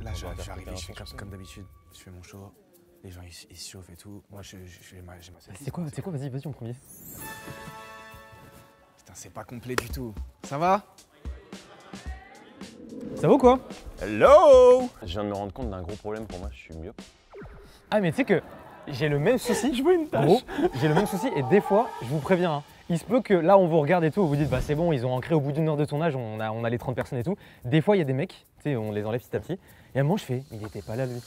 Là, je suis arrivé, je fais comme d'habitude, je fais mon show, les gens ils se chauffent et tout. Moi, j'ai ma C'est quoi, vas-y en premier. Putain, c'est pas complet du tout. Ça va? Ça va ou quoi? Hello! Je viens de me rendre compte d'un gros problème pour moi, je suis myope. Ah mais tu sais que j'ai le même souci. Je vois une tache. Gros, j'ai le même souci et des fois, je vous préviens, hein, il se peut que là on vous regarde et tout, vous vous dites bah c'est bon, ils ont ancré au bout d'une heure de tournage, on a les 30 personnes et tout. Des fois il y a des mecs, tu sais, on les enlève petit à petit. Et à un moment je fais, il était pas là lui.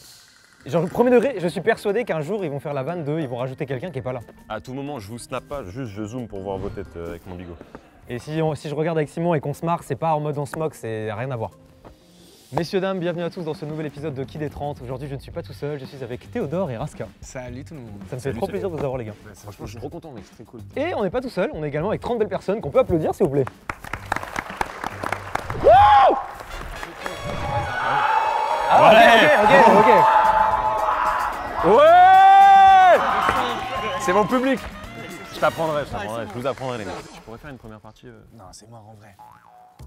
Genre premier degré, je suis persuadé qu'un jour ils vont faire la vanne de, ils vont rajouter quelqu'un qui est pas là. À tout moment, je vous snap pas, juste je zoome pour voir vos têtes avec mon bigot. Et si je regarde avec Simon et qu'on se marre, c'est pas en mode on se moque, c'est rien à voir. Messieurs, dames, bienvenue à tous dans ce nouvel épisode de Qui des 30. Aujourd'hui, je ne suis pas tout seul, je suis avec Théodore et Raska. Salut tout le monde. Ça me fait trop plaisir de vous avoir, les gars. Ouais, Franchement, je suis trop content, mec, c'est très cool. Et on n'est pas tout seul, on est également avec 30 belles personnes qu'on peut applaudir, s'il vous plaît. Ok. Ouais! C'est mon public. Je t'apprendrai, je vous apprendrai les mecs. Je pourrais faire une première partie. Non, c'est mort en vrai.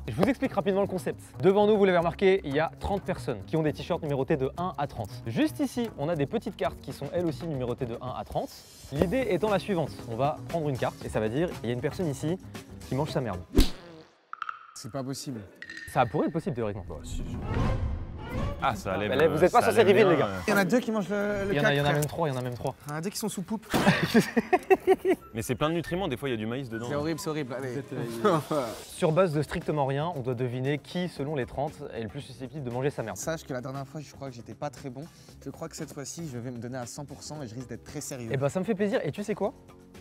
Je vous explique rapidement le concept. Devant nous, vous l'avez remarqué, il y a 30 personnes qui ont des t-shirts numérotés de 1 à 30. Juste ici, on a des petites cartes qui sont elles aussi numérotées de 1 à 30. L'idée étant la suivante, on va prendre une carte et ça va dire, il y a une personne ici qui mange sa merde. C'est pas possible. Ça pourrait être possible théoriquement. Bah, si, Ah, ça allait. Bah, vous êtes pas censé reveal, les gars. Il y en a deux qui mangent le Il y en cac, a frère. même trois, il y en a même trois. Il y en a deux qui sont sous poupe. Mais c'est plein de nutriments, des fois il y a du maïs dedans. C'est horrible, c'est horrible. Allez. Sur base de strictement rien, on doit deviner qui, selon les 30, est le plus susceptible de manger sa merde. Sache que la dernière fois, je crois que j'étais pas très bon. Je crois que cette fois-ci, je vais me donner à 100% et je risque d'être très sérieux. Et ben ça me fait plaisir, et tu sais quoi?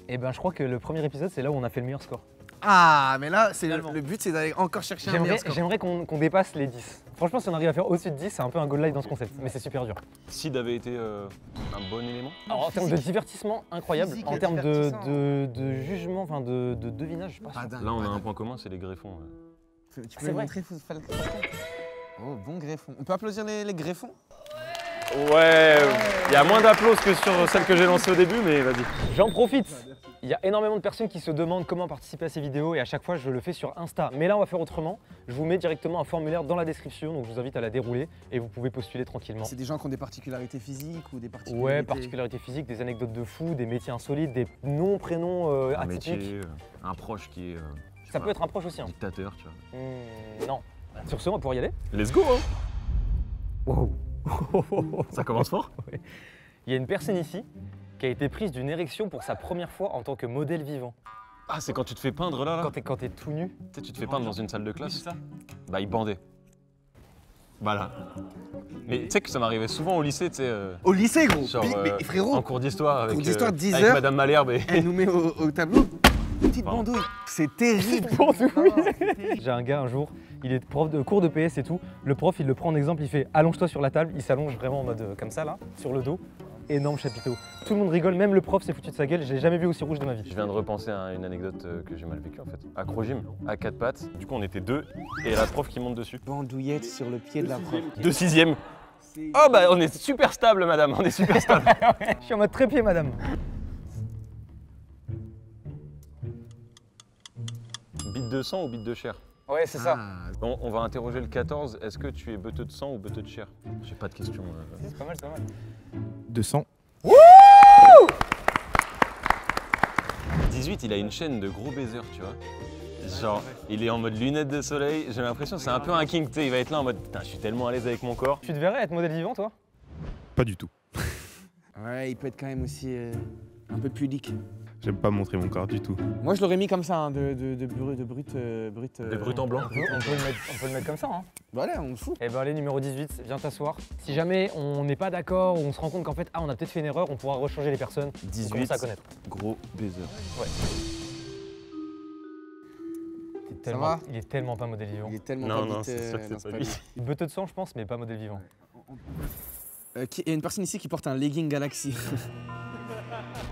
Et ben je crois que le premier épisode, c'est là où on a fait le meilleur score. Ah, mais là, le but, c'est d'aller encore chercher un meilleur score. J'aimerais qu'on dépasse les 10. Franchement, si on arrive à faire au-dessus de 10, c'est un peu un goal line dans ce concept, mais c'est super dur. Sid avait été un bon élément. Alors, en termes de divertissement, incroyable. Physique En et termes divertissant. de jugement, enfin de devinage, je sais pas. Pas dingue, Là, on pas a un dingue. point commun, c'est les greffons. Tu C'est peux me vrai. montrer Oh, bon greffon. On peut applaudir les greffons? Ouais, il y a moins d'applaudissements que sur celle que j'ai lancée au début, mais vas-y. J'en profite. Il y a énormément de personnes qui se demandent comment participer à ces vidéos et à chaque fois je le fais sur Insta. Mais là on va faire autrement. Je vous mets directement un formulaire dans la description, donc je vous invite à la dérouler et vous pouvez postuler tranquillement. C'est des gens qui ont des particularités physiques ou des particularités... Ouais, particularités physiques, des anecdotes de fou, des métiers insolites, des noms, prénoms Un atypiques. métier, un proche qui est. Je sais Ça pas, peut être un proche aussi. Hein. dictateur, tu vois. Non. Sur ce, on va pouvoir y aller. Let's go, hein. Wow. Ça commence fort. Ouais. Il y a une personne ici qui a été prise d'une érection pour sa première fois en tant que modèle vivant. Ah, c'est quand tu te fais peindre là, là. Quand t'es tout nu. Tu sais, tu te fais peindre dans une salle de classe. Bah, il bandait. Voilà. Mais tu sais que ça m'arrivait souvent au lycée, tu sais. Au lycée, gros. Genre, Mais frérot, en cours d'histoire avec, cours d'histoire, 10 avec heures. Madame Malherbe et. elle nous met au tableau. Petite Pardon. bandouille. C'est terrible. J'ai un gars un jour, il est prof de cours de PS et tout. Le prof, il le prend en exemple, il fait allonge-toi sur la table. Il s'allonge vraiment en mode comme ça là, sur le dos. Énorme chapiteau. Tout le monde rigole, même le prof s'est foutu de sa gueule. Je l'ai jamais vu aussi rouge de ma vie. Je viens de repenser à une anecdote que j'ai mal vécue en fait. Acro-gym, à quatre pattes. Du coup, on était deux et la prof qui monte dessus. Bandouillette sur le pied de la prof. De sixième. Oh bah on est super stable madame, on est super stable. Je suis en mode trépied, madame. Bite de sang ou bite de chair? Ouais, c'est ça. Ah, On va interroger le 14. Est-ce que tu es beuteux de sang ou beuteux de chair? J'ai pas de question. C'est pas mal, c'est pas mal. 200. 18, il a une chaîne de gros baisers, tu vois. Genre, il est en mode lunettes de soleil. J'ai l'impression que c'est un peu un king, tu sais. Il va être là en mode putain, je suis tellement à l'aise avec mon corps. Tu te verrais être modèle vivant, toi? Pas du tout. Ouais, il peut être quand même aussi un peu pudique. J'aime pas montrer mon corps du tout. Moi, je l'aurais mis comme ça, hein, de brut. Des brutes en blanc. On peut le mettre comme ça, hein. Voilà, on le fout. Eh ben allez, numéro 18, viens t'asseoir. Si jamais on n'est pas d'accord ou on se rend compte qu'en fait, on a peut-être fait une erreur, on pourra rechanger les personnes. On 18, commence à connaître. gros baiser. Il est tellement pas modèle vivant. Il est tellement Non, pas non, vite, c'est sûr que non, c'est pas lui. Beuteux de sang, je pense, mais pas modèle vivant. Il y a une personne ici qui porte un legging Galaxy.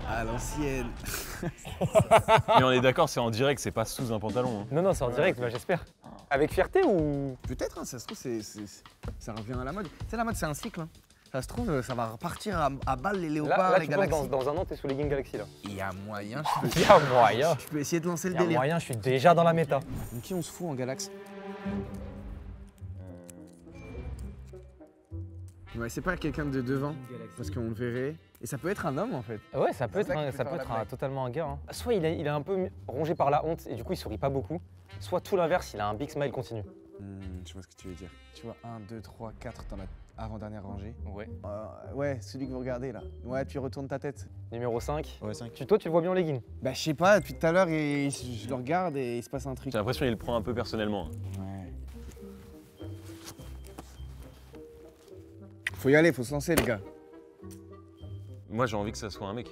À l'ancienne. Mais on est d'accord, c'est en direct, c'est pas sous un pantalon. Hein. Non, non, c'est en direct, bah, j'espère. Avec fierté ou... Peut-être, hein, ça se trouve, ça revient à la mode. Tu sais, la mode, c'est un cycle. Hein. Ça se trouve, ça va repartir à balles les léopards, Là, les tu penses Galaxies. dans un an, t'es sous les Leggings Galaxy, là. Il y a moyen, Il y a moyen. je peux essayer de lancer le Il y a délire. moyen, je suis déjà dans la méta. Donc qui on se fout en Galaxie? Ouais, c'est pas quelqu'un de devant, parce qu'on le verrait. Et ça peut être un homme en fait. Ouais, ça peut C'est ça qui peut faire la blague. totalement un gars. Hein. Soit il est un peu rongé par la honte et du coup il sourit pas beaucoup, soit tout l'inverse, il a un big smile continu. Je vois ce que tu veux dire. Tu vois, 1, 2, 3, 4 dans la avant-dernière rangée. Ouais. Ouais, celui que vous regardez là. Ouais, tu retournes ta tête. Numéro 5. Ouais, 5. Toi, tu le vois bien en legging. Bah, je sais pas, depuis tout à l'heure, je le regarde et il se passe un truc. J'ai l'impression qu'il le prend un peu personnellement. Ouais. Faut y aller, faut se lancer, le gars. Moi, j'ai envie que ça soit un mec.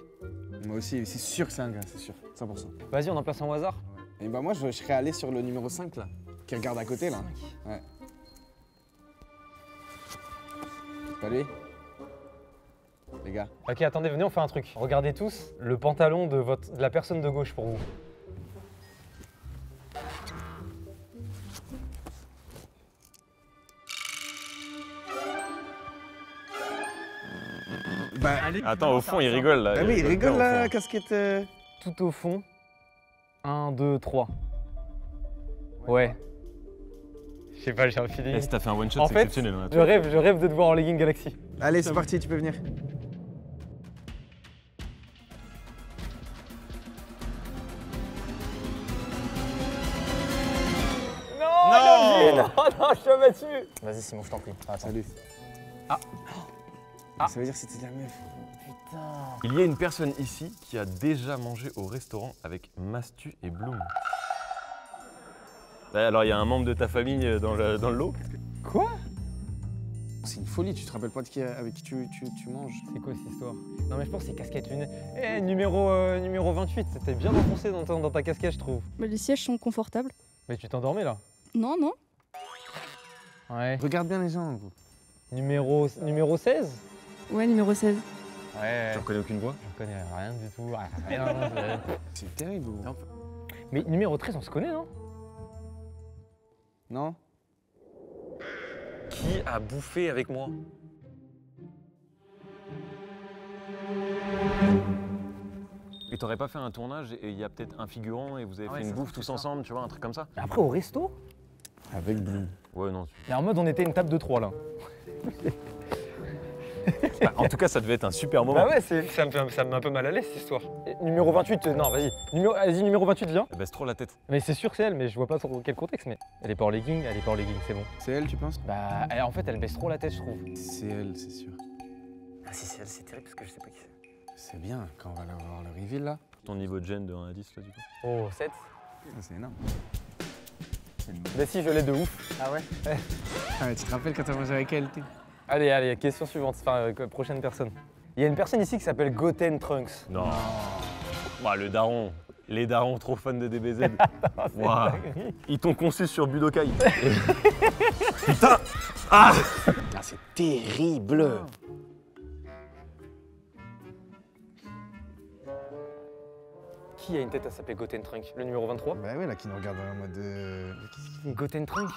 Moi aussi, c'est sûr que c'est un gars, c'est sûr, 100%. Vas-y, on en place un au hasard. Et bah, moi, je serais allé sur le numéro 5 là, qui regarde à côté là. Ouais. C'est pas lui? Les gars. Ok, attendez, venez, on fait un truc. Regardez tous le pantalon de la personne de gauche pour vous. Bah, Attends, au fond, il rigole là. bah oui, il rigole au là, fond. la casquette. Tout au fond. 1, 2, 3. Ouais. Je sais pas, j'ai un feeling. Eh, si t'as fait un one shot, En c'est fait, exceptionnel. Hein, je rêve de te voir en legging Galaxy. Allez, c'est parti, tu peux venir. Non, non, je suis battu. Vas-y, Simon, je t'en prie. Attends. Salut. Ah. Ça veut dire que c'était la meuf. Putain. Il y a une personne ici qui a déjà mangé au restaurant avec Mastu et Bloom. Alors, il y a un membre de ta famille dans le lot. Quoi? C'est une folie, tu te rappelles pas de avec qui tu manges? C'est quoi cette histoire? Non, mais je pense que c'est casquette lunettes. Eh, numéro 28, t'es bien enfoncé dans ta casquette, je trouve. Bah, les sièges sont confortables. Mais tu t'endormais là? Non, non. Ouais. Regarde bien les gens, vous. Numéro 16? Ouais, numéro 16. Ouais. Tu reconnais aucune voix? Je connais rien du tout. Rien. C'est terrible. Mais numéro 13, on se connaît, non? Non? Qui a bouffé avec moi? Et t'aurais pas fait un tournage et il y a peut-être un figurant et vous avez Ah ouais, fait une ça bouffe tous ensemble, tu vois, un truc comme ça? Mais après, au resto? Avec Bloom. Ouais, non. Et en mode, on était une table de 3 là. Bah, en tout cas, ça devait être un super moment. Bah ouais, ça me met un peu mal à l'aise cette histoire. Et numéro 28, non, vas-y. Vas-y, numéro 28, viens. Elle baisse trop la tête. Mais c'est sûr que c'est elle, mais je vois pas trop quel contexte. Mais elle est pas en legging, c'est bon. C'est elle, tu penses? Bah, en fait, elle baisse trop la tête, je trouve. C'est elle, c'est sûr. Ah, si c'est elle, c'est terrible parce que je sais pas qui c'est. C'est bien, quand on va avoir le reveal là. Ton niveau de gêne de 1 à 10 là du coup. Oh, 7. C'est énorme. Bah si, je l'ai de ouf. Ah ouais? Ah, tu te rappelles quand t'as mangé avec elle? Allez, question suivante, enfin, prochaine personne. Il y a une personne ici qui s'appelle Goten Trunks. Non. Ouah, le daron. Les darons trop fans de DBZ. Ouah. Ils t'ont conçu sur Budokai. Putain. Ah, C'est terrible! Qui a une tête à s'appeler Goten Trunks? Le numéro 23? Bah ouais, là, qui nous regarde en mode. Qu'est-ce qu'il fait? Goten Trunks?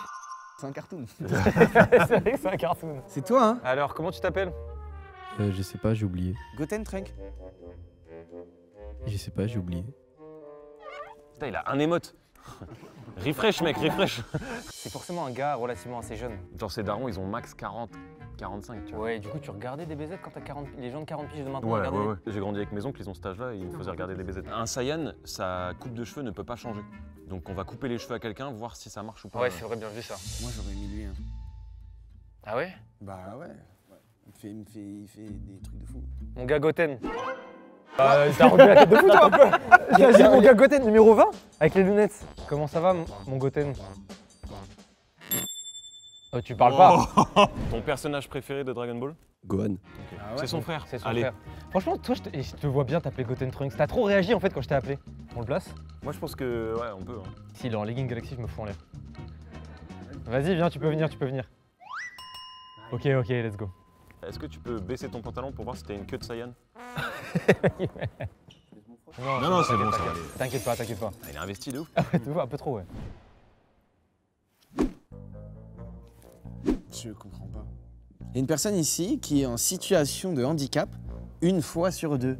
C'est un cartoon. C'est vrai que c'est un cartoon. C'est toi, hein? Alors, comment tu t'appelles? Je sais pas, j'ai oublié. Goten Trunk. Je sais pas, j'ai oublié. putain, il a un émote. Refresh, mec, refresh. C'est forcément un gars relativement assez jeune. Genre, ces darons, ils ont max 40, 45, tu vois. Ouais, du coup, tu regardais des BZ quand t'as 40... les gens de 40 piges de maintenant Ouais, regardaient ouais, ouais. J'ai grandi avec mes oncles, ils ont cet âge-là et ils me faisaient regarder des BZ. Un Saiyan, sa coupe de cheveux ne peut pas changer. Donc on va couper les cheveux à quelqu'un, voir si ça marche ou pas. Ouais, c'est vrai, bien vu ça. Moi, j'aurais mis lui. Hein. Ah ouais? Bah ouais. Il fait des trucs de fou. Mon gars Goten. T'as rendu la tête de fou, toi, un peu. Vas-y, mon gars Goten, numéro 20, avec les lunettes. Comment ça va, mon Goten? Oh, tu parles pas. Ton personnage préféré de Dragon Ball? Gohan. Ah ouais? C'est son frère. C'est son Allez. frère. Franchement, toi, je te vois bien t'appeler Goten Trunks. T'as trop réagi, en fait, quand je t'ai appelé. On le place? Moi, je pense que, ouais, on peut. Hein. S'il est en legging Galaxy, je me fous en l'air. Vas-y, viens, tu peux venir, Ok, let's go. Est-ce que tu peux baisser ton pantalon pour voir si t'as une queue de Saiyan? Non, c'est bon, ça. T'inquiète pas. Ah, il est investi de ouf. Tu vois, un peu trop, ouais. Je comprends pas. Il y a une personne ici qui est en situation de handicap 1 fois sur 2.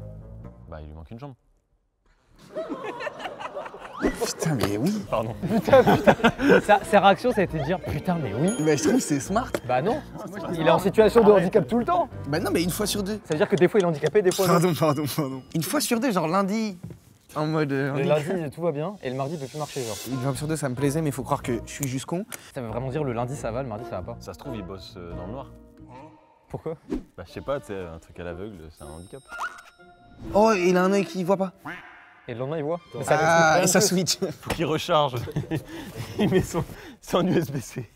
Bah, il lui manque une jambe. Putain, mais oui. Pardon. Sa réaction, ça a été de dire putain, mais oui. Mais je trouve que c'est smart. Bah non. Il est en situation de handicap tout le temps. Bah non, mais une fois sur deux. Ça veut dire que des fois il est handicapé, des fois non. Pardon. Une fois sur deux, genre lundi, en mode. Le handicap. lundi, tout va bien, et le mardi, il peut plus marcher, genre. Une fois sur deux, ça me plaisait, mais il faut croire que je suis juste con. Ça veut vraiment dire le lundi ça va, le mardi ça va pas. Ça se trouve, il bosse dans le noir. Pourquoi? Bah, je sais pas, tu sais, un truc à l'aveugle, c'est un handicap. Oh, il a un œil qui voit pas. Et le lendemain, il voit. Mais Ah, et l'explique ça rien de switch. Faut qu'il recharge. Il met son USB-C.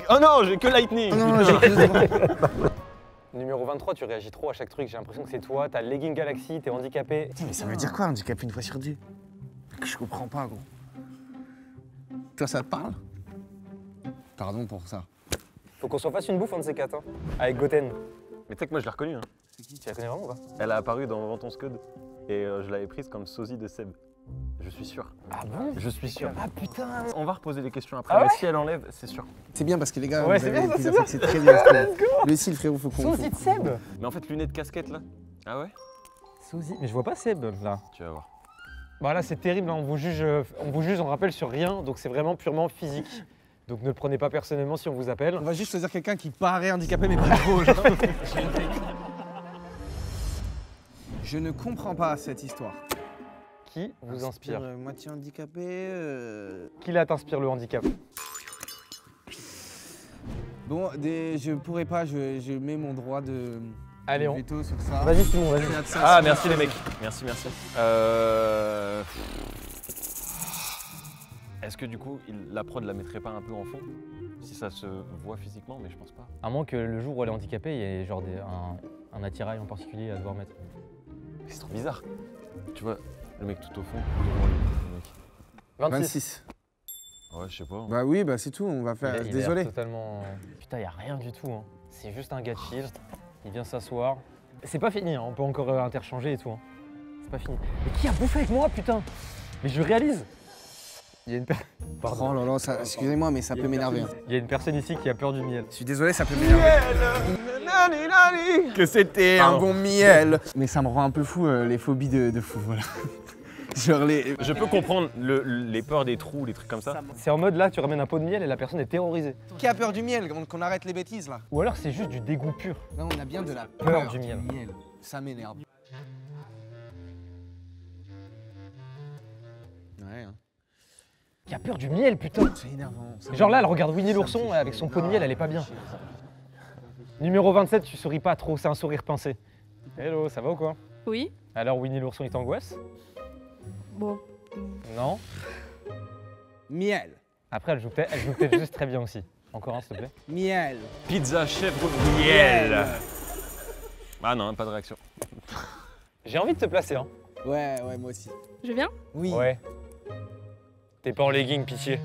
Oh non, j'ai que Lightning. Non, putain. plus. Numéro 23, tu réagis trop à chaque truc, j'ai l'impression que c'est toi, t'as legging Galaxy, t'es handicapé. Putain, mais ça veut dire quoi, handicapé une fois sur deux? Je comprends pas, gros. Toi, ça te parle? Pardon pour ça. Faut qu'on s'en fasse une bouffe, un de ces quatre, hein. Avec Goten. Mais tu sais que moi, je l'ai reconnue. Hein. Tu la connais vraiment ou pas? Elle a apparu dans Vends ton Scud et je l'avais prise comme sosie de Seb. Je suis sûr. Ah bon? Je suis sûr. Ah putain. On va reposer les questions après, Ah ouais mais si elle enlève, c'est sûr. C'est bien parce que les gars, Ouais, vous c'est avez bien, ça, été c'est là, c'est très bien. Le style, frérot, faut qu'on. Sosie de Seb. Mais en fait, lunettes casquette là. Ah ouais? Sosie. Mais je vois pas Seb là. Tu vas voir. Bah là c'est terrible, hein. On vous juge, on rappelle sur rien, donc c'est vraiment purement physique. Donc ne le prenez pas personnellement si on vous appelle. On va juste choisir quelqu'un qui paraît handicapé, mais pas trop. Genre. Je ne comprends pas cette histoire. Qui vous inspire? Moitié handicapé. Qui là t'inspire le handicap? Bon, je pourrais pas, je mets mon droit de. Allez, de on. veto sur ça. Vas-y Simon, vas-y. Ah, merci les mecs. Merci. Est-ce que du coup, la prod la mettrait pas un peu en fond? Si ça se voit physiquement, mais je pense pas. À moins que le jour où elle est handicapée, il y ait genre un attirail en particulier à devoir mettre. C'est trop bizarre. Tu vois, le mec tout au fond, devant le mec. 26. Ouais, je sais pas. Bah oui, bah c'est tout, on va faire. Il a l'air Désolé. totalement. Putain, y a rien du tout. Hein. C'est juste un gars chill. Il vient s'asseoir. C'est pas fini, hein. On peut encore interchanger et tout. Hein. C'est pas fini. Mais qui a bouffé avec moi, putain? Mais je réalise. Il y a une personne. Oh là là, ça- excusez-moi, mais ça peut m'énerver. Il y a une personne ici qui a peur du miel. Je suis désolé, ça peut m'énerver. Que c'était un bon miel. Mais ça me rend un peu fou, les phobies de fou, voilà. Genre les. Je peux comprendre les peurs des trous, les trucs comme ça. C'est en mode là, tu ramènes un pot de miel et la personne est terrorisée. Qui a peur du miel? Qu'on arrête les bêtises là. Ou alors c'est juste du dégoût pur. Non, on a bien de la Peur du miel. Ça m'énerve. Ouais, hein. Qui a peur du miel, putain. C'est énervant. ça Genre là, elle m'énerve. regarde Winnie l'ourson avec son pot de miel, elle est pas bien. Numéro 27, tu souris pas trop, c'est un sourire pincé. Hello, ça va ou quoi? Oui. Alors Winnie l'ourson, il t'angoisse? Bon. Non? Miel. Après, elle joue peut-être juste très bien aussi. Encore un, s'il te plaît. Miel. Pizza chèvre miel. Ah non, pas de réaction. J'ai envie de te placer, hein. Ouais, moi aussi. Je viens? Oui. Ouais. T'es pas en legging, pitié.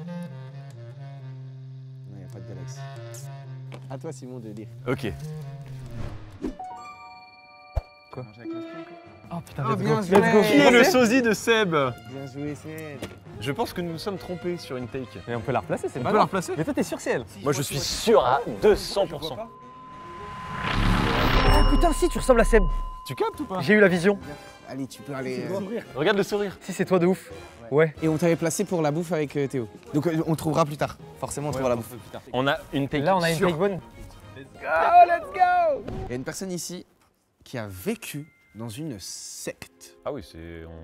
Non, y a pas de galaxie. À toi, Simon, de lire. Ok. Quoi? Oh putain, Oh, let's bien go. joué. Let's go. Qui est le sosie de Seb? Bien joué, c'est. Je pense que nous nous sommes trompés sur une take. Mais on peut la replacer, c'est On pas peut la grave. replacer? Mais toi, t'es sûr, c'est elle. Moi, je suis sûr à 200%. Oh putain, si, tu ressembles à Seb. Tu captes ou pas? J'ai eu la vision. Allez, tu peux aller. Regarde le sourire. Si, c'est toi de ouf. Ouais. Et on t'avait placé pour la bouffe avec Théo. Donc on trouvera plus tard. Forcément, on trouvera la bouffe. On a une take. Là, on a une sûre. take bonne. Il y a une personne ici qui a vécu dans une secte. Ah oui,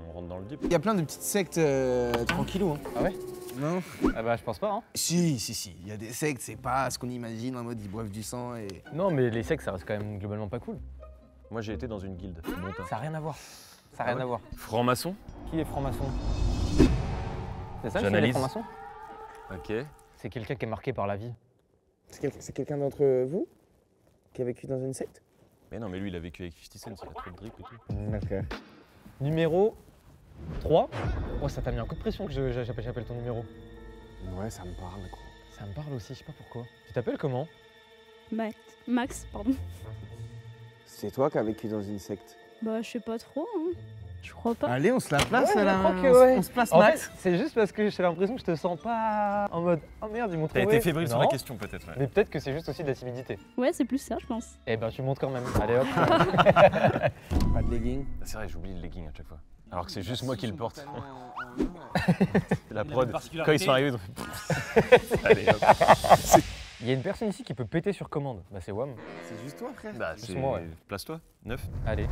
on rentre dans le deep. Il y a plein de petites sectes tranquillou. Hein. Ah ouais? Non? Ah bah, je pense pas, hein. Si. Il y a des sectes, c'est pas ce qu'on imagine en mode ils boivent du sang et. Non, mais les sexes, ça reste quand même globalement pas cool. Moi, j'ai été dans une guilde. Montin. Ça n'a rien à voir. Ça n'a rien à voir. Franc-maçon. Qui est franc-maçon? C'est ça, qui est J'analyse. franc-maçon? Ok. C'est quelqu'un qui est marqué par la vie. C'est quelqu'un d'entre vous qui a vécu dans une secte? Mais non, mais lui, il a vécu avec 50 Cent, il a trop de drip et tout. D'accord. Numéro 3. Oh, ça t'a mis un coup de pression que j'appelle ton numéro. Ouais, ça me parle, quoi. Ça me parle aussi, je sais pas pourquoi. Tu t'appelles comment? Max, pardon. C'est toi qui as vécu dans une secte? Bah, je sais pas trop, hein. Je crois pas. Allez, on se la place, Ouais, là. je crois que ouais. On se place, En Max. fait, c'est juste parce que j'ai l'impression que je te sens pas en mode oh merde, ils m'ont T'as trouvé. été fébrile sur Non. la question, peut-être. Ouais. Mais peut-être que c'est juste aussi de la timidité. Ouais, c'est plus ça, je pense. Eh ben, tu montes quand même. Allez hop. Pas de legging. C'est vrai, j'oublie le legging à chaque fois. Alors que c'est juste moi qui le porte. La Il a prod, une particularité. quand ils sont arrivés, ils ont fait... Allez, hop. Il y a une personne ici qui peut péter sur commande. Bah c'est WAM. C'est juste toi, frère. Bah, Juste c'est... moi, ouais. Place-toi, 9. Allez.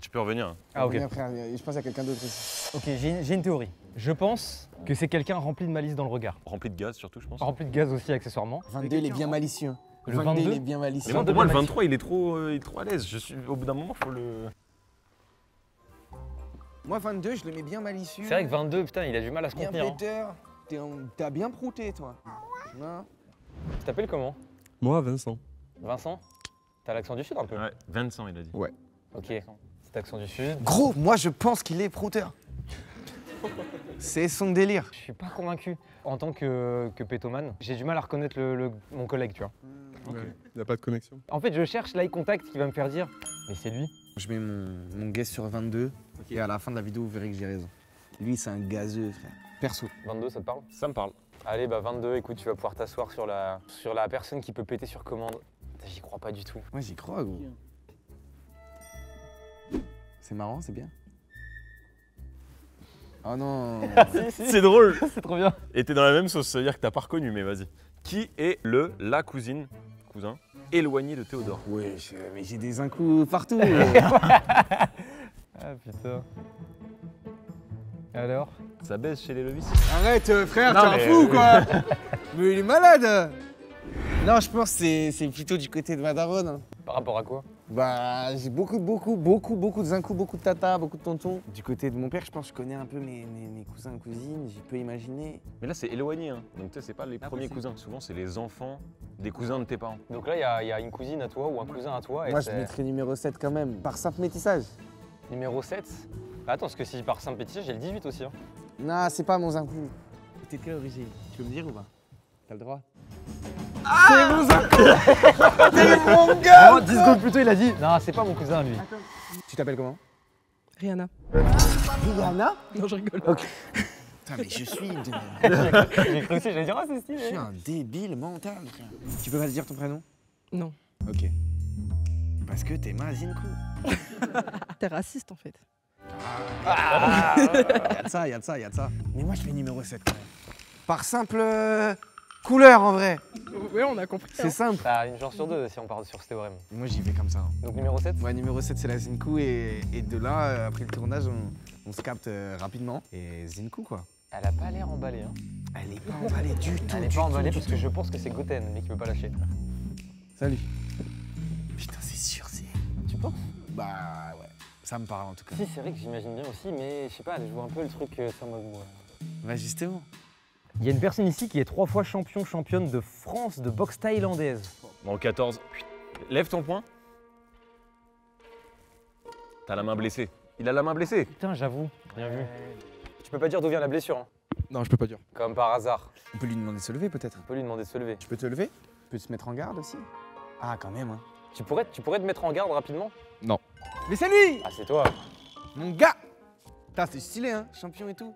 Tu peux revenir. Hein. Ah ok. Viens, frère, je pense à quelqu'un d'autre aussi. Ok, j'ai une théorie. Je pense que c'est quelqu'un rempli de malice dans le regard. Rempli de gaz surtout, je pense. Rempli de gaz aussi accessoirement. 22, il est bien malicieux. Le 22, il est bien Mais malicieux. moi, pour moi, le 23, il est trop à l'aise. Au bout d'un moment, faut le... Moi, 22, je le mets bien malicieux. C'est vrai que 22, putain, il a du mal à se bien contenir. Hein. péteur. T'as bien prouté, toi. Non. Tu t'appelles comment? Moi, Vincent. Vincent? T'as l'accent du sud un peu? Ouais, 25, il a dit. Ouais. Ok. Cet accent du sud. Gros, moi, je pense qu'il est prouteur. C'est son délire. Je suis pas convaincu. En tant que pétomane, j'ai du mal à reconnaître mon collègue, tu vois. Il n'y a pas de connexion. En fait, je cherche l'eye contact qui va me faire dire mais c'est lui. Je mets mon guess sur 22. Et à la fin de la vidéo, vous verrez que j'ai raison. Lui, c'est un gazeux, frère. Perso. 22, ça te parle? Ça me parle. Allez, bah 22, écoute, tu vas pouvoir t'asseoir sur la personne qui peut péter sur commande. J'y crois pas du tout. Moi, j'y crois, gros. C'est marrant, c'est bien. Oh non. C'est drôle. C'est trop bien. Et t'es dans la même sauce, ça veut dire que t'as pas reconnu, mais vas-y. Qui est la cousin éloigné de Théodore? Ouais, mais j'ai des incous partout. Ah putain. Alors? Ça baisse chez les Levis. Arrête, frère, Non, t'es un mais- fou, quoi. Mais il est malade. Non, je pense que c'est plutôt du côté de ma daronne. Hein. Par rapport à quoi? Bah, j'ai beaucoup de zincous, beaucoup de tatas, beaucoup de tontons. Du côté de mon père, je pense que je connais un peu mes cousins et cousines, j'y peux imaginer. Mais là, c'est éloigné, hein. Donc, tu sais, c'est pas les premiers cousins. Souvent, c'est les enfants des cousins de tes parents. Donc là, il y a une cousine à toi ou un cousin à toi. Et Moi, je c'est mettrais numéro 7 quand même, par simple métissage. numéro 7. Bah, attends, parce que si par simple pétition, j'ai le 18 aussi. Hein. Non, c'est pas mon zincou. T'es de quelle origine? Tu peux me dire ou pas? T'as le droit. C'est mon zincou. T'es mon gars. Oh, 10 secondes plus tôt, il a dit non, c'est pas mon cousin lui. Tu t'appelles comment? Rihanna. Rihanna? Non, je rigole. Ok. Putain, mais je suis J'ai cru aussi, j'allais dire ah, c'est Je stylé. suis un débile mental, frère. Tu peux pas te dire ton prénom? Non. Ok. Parce que t'es ma Zinkou. T'es raciste en fait. Y'a de ça, y'a de ça, y'a de ça. Mais moi, je fais numéro 7 quand même. Par simple couleur, en vrai. Ouais, on a compris. C'est simple. T'as une chance sur deux si on part sur ce théorème. Moi, j'y vais comme ça. Hein. Donc numéro 7? Ouais, numéro 7, c'est la Zinkou. Et de là, après le tournage, on se capte rapidement. Et Zinkou, quoi. Elle a pas l'air emballée. Hein. Elle est pas emballée du tout. Elle est pas emballée parce que je pense que c'est Goten, mais qui veut pas lâcher. Salut. Putain, c'est sûr, c'est. Tu penses? Bah, ouais. Ça me parle en tout cas. Si, c'est vrai que j'imagine bien aussi, mais je sais pas, je vois un peu le truc ça en mode. Bah, justement. Il y a une personne ici qui est 3 fois championne de France de boxe thaïlandaise. Bon, 14. Lève ton poing. T'as la main blessée. Il a la main blessée. Putain, j'avoue, bien vu. Tu peux pas dire d'où vient la blessure, hein. Non, je peux pas dire. Comme par hasard. On peut lui demander de se lever, peut-être. On peut lui demander de se lever. Tu peux te lever? Tu peux se mettre en garde aussi? Ah, quand même, hein. Tu pourrais te mettre en garde rapidement? Mais c'est lui! Ah, c'est toi. Mon gars! Putain, c'est stylé, hein, champion et tout.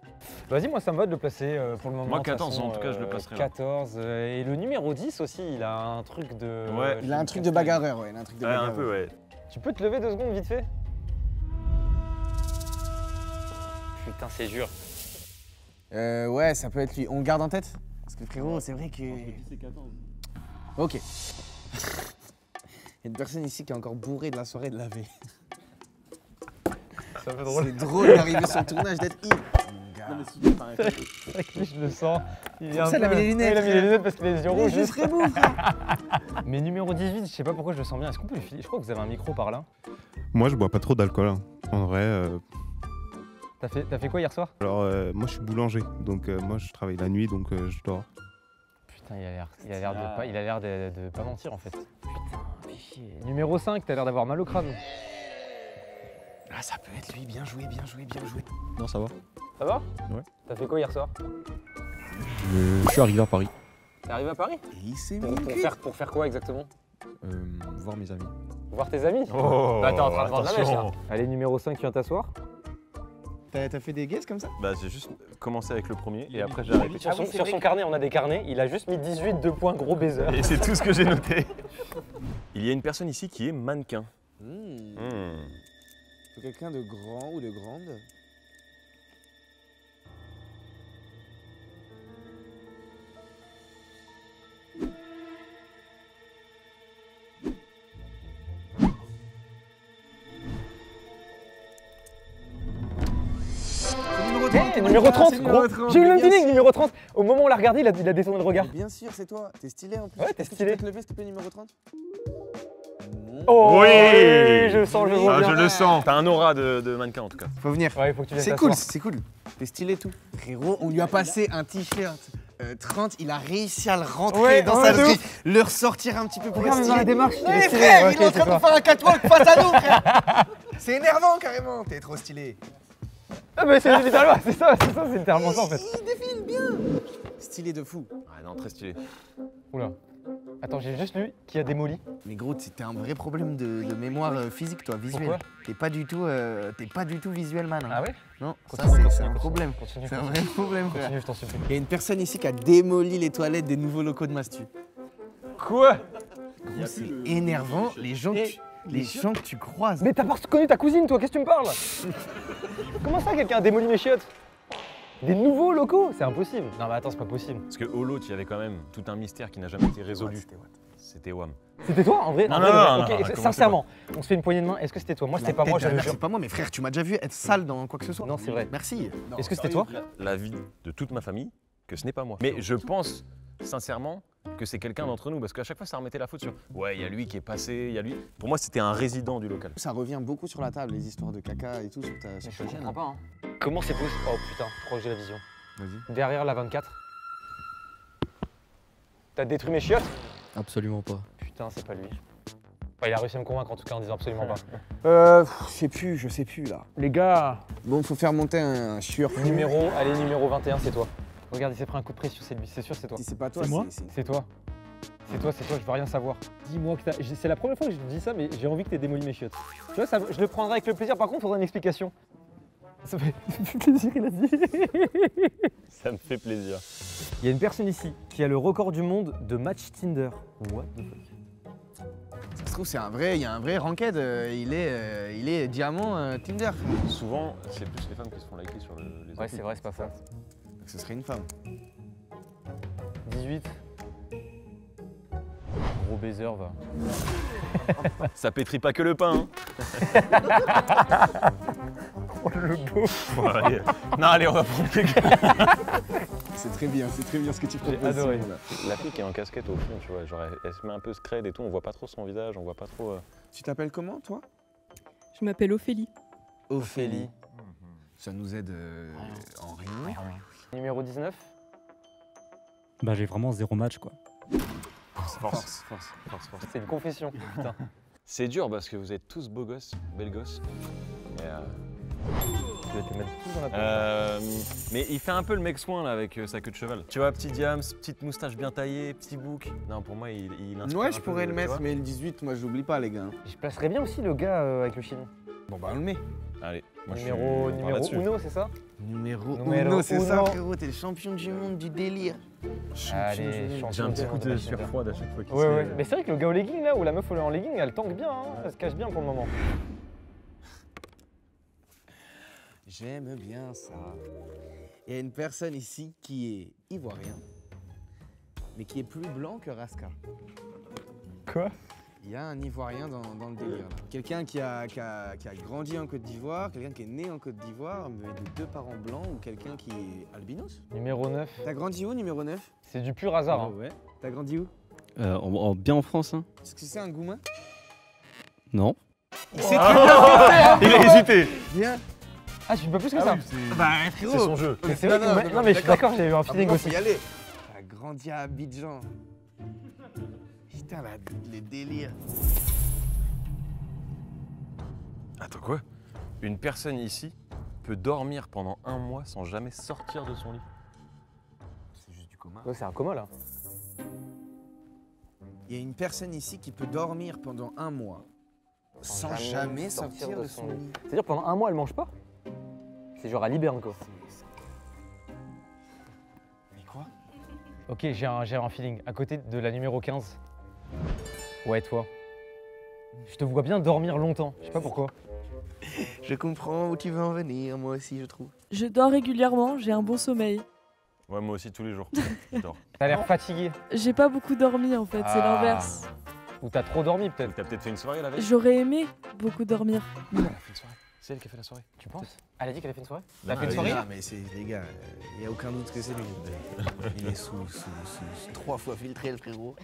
Vas-y, moi ça me va de le placer pour le moment. Moi, de toute 14, façon, en tout cas, je le placerai là. 14. Et le numéro 10 aussi, il a un truc de. Ouais. Il a un truc de bagarreur, ouais. Il a un truc de Ouais, bagarreur. un peu, ouais. Tu peux te lever 2 secondes vite fait? Putain, c'est dur. Ouais, ça peut être lui. On garde en tête? Parce que frérot, c'est vrai que. Ok. Il y a une personne ici qui est encore bourrée de la soirée de la veille. C'est un peu drôle. C'est drôle d'arriver sur le tournage d'être Mon gars. C'est vrai que lui, je le sens. Il est Pour un ça, il a peu- mis les lunettes, Ouais, il a mis les frère. lunettes parce qu'il a les yeux Mais rouges. je serais beau, frère. Mais numéro 18, je sais pas pourquoi je le sens bien. Est-ce qu'on peut lui filer? Je crois que vous avez un micro par là. Moi, je bois pas trop d'alcool. Hein. En vrai, T'as fait quoi hier soir? alors moi, je suis boulanger. Donc, moi, je travaille la nuit, donc je dors. Putain, il a l'air de pas mentir en fait. Putain, fais chier. Numéro 5, t'as l'air d'avoir mal au crâne. Ah, ça peut être lui. Bien joué, bien joué, bien joué. Non, ça va. Ça va? Ouais. T'as fait quoi hier soir? Je suis arrivé à Paris. T'es arrivé à Paris? Et il s'est mis Pour, une pour cuite. faire, pour faire quoi exactement? Voir mes amis. Voir tes amis? Oh, Bah t'es en train de vendre la mèche là. attention. Allez, numéro 5, tu viens t'asseoir. T'as fait des guesses comme ça? Bah j'ai juste commencé avec le premier et après j'ai arrêté. Sur son carnet, on a des carnets, il a juste mis 18, 2 points, gros baiser. Et c'est tout ce que j'ai noté. Il y a une personne ici qui est mannequin. Quelqu'un de grand ou de grande? Numéro 30, gros. J'ai eu le même bien feeling, numéro 30. Au moment où on l'a regardé, il a détourné le regard. Bien sûr, c'est toi. T'es stylé en plus. Ouais, t'es Est-ce que stylé. Tu peux te lever, s'il te plaît, numéro 30? Oh, Oui. je sens, je vois Ah, bien. je le sens. T'as un aura de mannequin en tout cas. Faut venir. Ouais, il faut que tu viennes C'est cool, t'asseoir. c'est cool. T'es stylé tout. Frérot, on lui a passé un t-shirt 30, il a réussi à le rentrer Ouais, dans ouais, sa de vie, le ressortir un petit peu pour Regarde, être dans la stylé. démarche, il est Ouais, stylé. frère, Ouais, il est en ok, train de c'est faire un catwalk face à nous, frère. C'est énervant carrément, t'es trop stylé. Ah, mais c'est littéralement, c'est ça, c'est littéralement ça en fait. Il défile bien. Stylé de fou. Ouais, non, très stylé. Oula. Attends, j'ai juste lu qui a démoli. Mais gros, t'as un vrai problème de mémoire physique, toi, visuel. Pourquoi T'es pas du tout visuel man. Hein. Ah ouais? Non, ça Continue, c'est un continue, problème. Continue, C'est un continue. vrai problème, frère. Continue, je t'en supplie. Il y a une personne ici qui a démoli les toilettes des nouveaux locaux de Mastu. Quoi? Gros, c'est énervant, les gens que tu croises. Mais t'as pas reconnu ta cousine, toi, qu'est-ce que tu me parles? Comment ça, quelqu'un a démoli mes chiottes? Des nouveaux locaux? C'est impossible. Non, mais attends, c'est pas possible. Parce que au lot, il y avait quand même tout un mystère qui n'a jamais été résolu. C'était Wam. C'était toi, en vrai? Non, En non, vrai, non, ok, non, commencez sincèrement, on se fait une poignée de main. Est-ce que c'était toi? Moi, c'était pas moi, je le jure. C'est pas moi, mais frère, tu m'as déjà vu être sale dans quoi que ce soit. Non, c'est vrai. Merci. Est-ce que c'était toi? L'avis de toute ma famille que ce n'est pas moi. Mais je pense sincèrement que c'est quelqu'un d'entre nous parce qu'à chaque fois ça remettait la faute sur ouais, il y a lui qui est passé, il y a lui. Pour moi, c'était un résident du local. Ça revient beaucoup sur la table, les histoires de caca et tout sur ta chaîne. pas, hein. Comment c'est possible? Oh putain, je crois que j'ai la vision. Vas-y. Derrière la 24. T'as détruit mes chiottes? Absolument pas. Putain, c'est pas lui. Enfin, il a réussi à me convaincre en tout cas en disant absolument pas. Je sais plus là. Les gars! Bon, faut faire monter un chieur. Allez, numéro 21, c'est toi. Regarde, il s'est pris un coup de pression, c'est lui, c'est sûr, c'est toi. Si c'est pas toi, C'est moi c'est- C'est toi. C'est toi, je veux rien savoir. Dis-moi que t'as. C'est la première fois que je te dis ça, mais j'ai envie que t'aies démoli mes chiottes. Tu vois, ça, je le prendrai avec le plaisir, par contre, il faudrait une explication. Ça fait plaisir, il a dit. Ça me fait plaisir. Il y a une personne ici qui a le record du monde de match Tinder. What the fuck? Ça se trouve, il y a un vrai ranked. Il est diamant Tinder. Souvent, c'est plus les femmes qui se font liker sur les Ouais, applis. c'est vrai, c'est pas ça. Donc ce serait une femme. 18. Gros baiser, va. Ça pétrit pas que le pain. Oh, le beau. Bon, allez. Non, allez, on va prendre quelqu'un. C'est très bien ce que tu proposes. J'ai adoré. Simon, là. La fille qui est en casquette au fond, tu vois, genre elle se met un peu scred et tout, on voit pas trop son visage, on voit pas trop. Tu t'appelles comment, toi? Je m'appelle Ophélie. Ophélie. Ça nous aide en rien. Numéro 19. Bah j'ai vraiment 0 match quoi. Force. C'est une confession. Putain. C'est dur parce que vous êtes tous beaux gosses, belles gosses. Et, Tu vas te mettre tout dans la mais il fait un peu le mec soin là avec sa queue de cheval. Tu vois, petit diams, petite moustache bien taillée, petit bouc. Non, pour moi, il inspire Ouais, un je peu, pourrais le tu mettre, vois. mais le 18, moi, j'oublie pas, les gars. Je placerais bien aussi le gars avec le chignon. Bon, bah, on le met. Allez, moi, Numéro je suis là-dessus. Uno, c'est ça? Numéro Numéro uno, c'est ça, uno. frérot. T'es le champion du monde du délire. Allez, J'ai champion un petit du coup monde de la sueur Tinder. froide à chaque fois qu'il Ouais, se ouais. fait- Mais c'est vrai que le gars au legging là, ou la meuf en legging, elle tank bien, hein. Elle se cache bien pour le moment. J'aime bien ça. Il y a une personne ici qui est ivoirien, mais qui est plus blanc que Raska. Quoi? Il y a un Ivoirien dans le délire. Là. Quelqu'un qui a grandi en Côte d'Ivoire, quelqu'un qui est né en Côte d'Ivoire, mais de 2 parents blancs, ou quelqu'un qui est albinos. Numéro 9. T'as grandi où, numéro 9? C'est du pur hasard. Hein. Ouais. T'as grandi où? Bien en France, hein. Est-ce que c'est un goumin? Non. C'est très bien. Il a hésité. Bien. Ah, je suis pas plus que ça. Bah, C'est frérot. son jeu. Mais c'est vrai que non, mais je suis d'accord, j'ai eu un feeling Faut aussi. y aller. T'as grandi à Abidjan. Putain, les délires. Attends, quoi? Une personne ici peut dormir pendant 1 mois sans jamais sortir de son lit. C'est juste du coma. Ouais, c'est un coma là. Il y a une personne ici qui peut dormir pendant 1 mois sans jamais sortir de son lit. C'est-à-dire pendant 1 mois elle mange pas? C'est genre à Liberne, quoi. Mais quoi? Ok, j'ai un feeling. À côté de la numéro 15. Ouais, toi. Je te vois bien dormir longtemps. Je sais pas pourquoi. Je comprends où tu veux en venir, moi aussi, je trouve. Je dors régulièrement, j'ai un bon sommeil. Ouais, moi aussi, tous les jours. J'adore. T'as l'air fatigué. J'ai pas beaucoup dormi en fait, c'est Ah. l'inverse. Ou t'as trop dormi, peut-être. T'as peut-être fait une soirée la veille? J'aurais aimé beaucoup dormir. Elle a fait une soirée. C'est elle qui a fait la soirée. Tu penses? Elle a dit qu'elle a fait une soirée? Non, T'as fait une elle a soirée? dit- Ah, mais c'est les gars, il n'y a aucun doute que c'est lui. Il est sous 3 fois filtré, le frérot.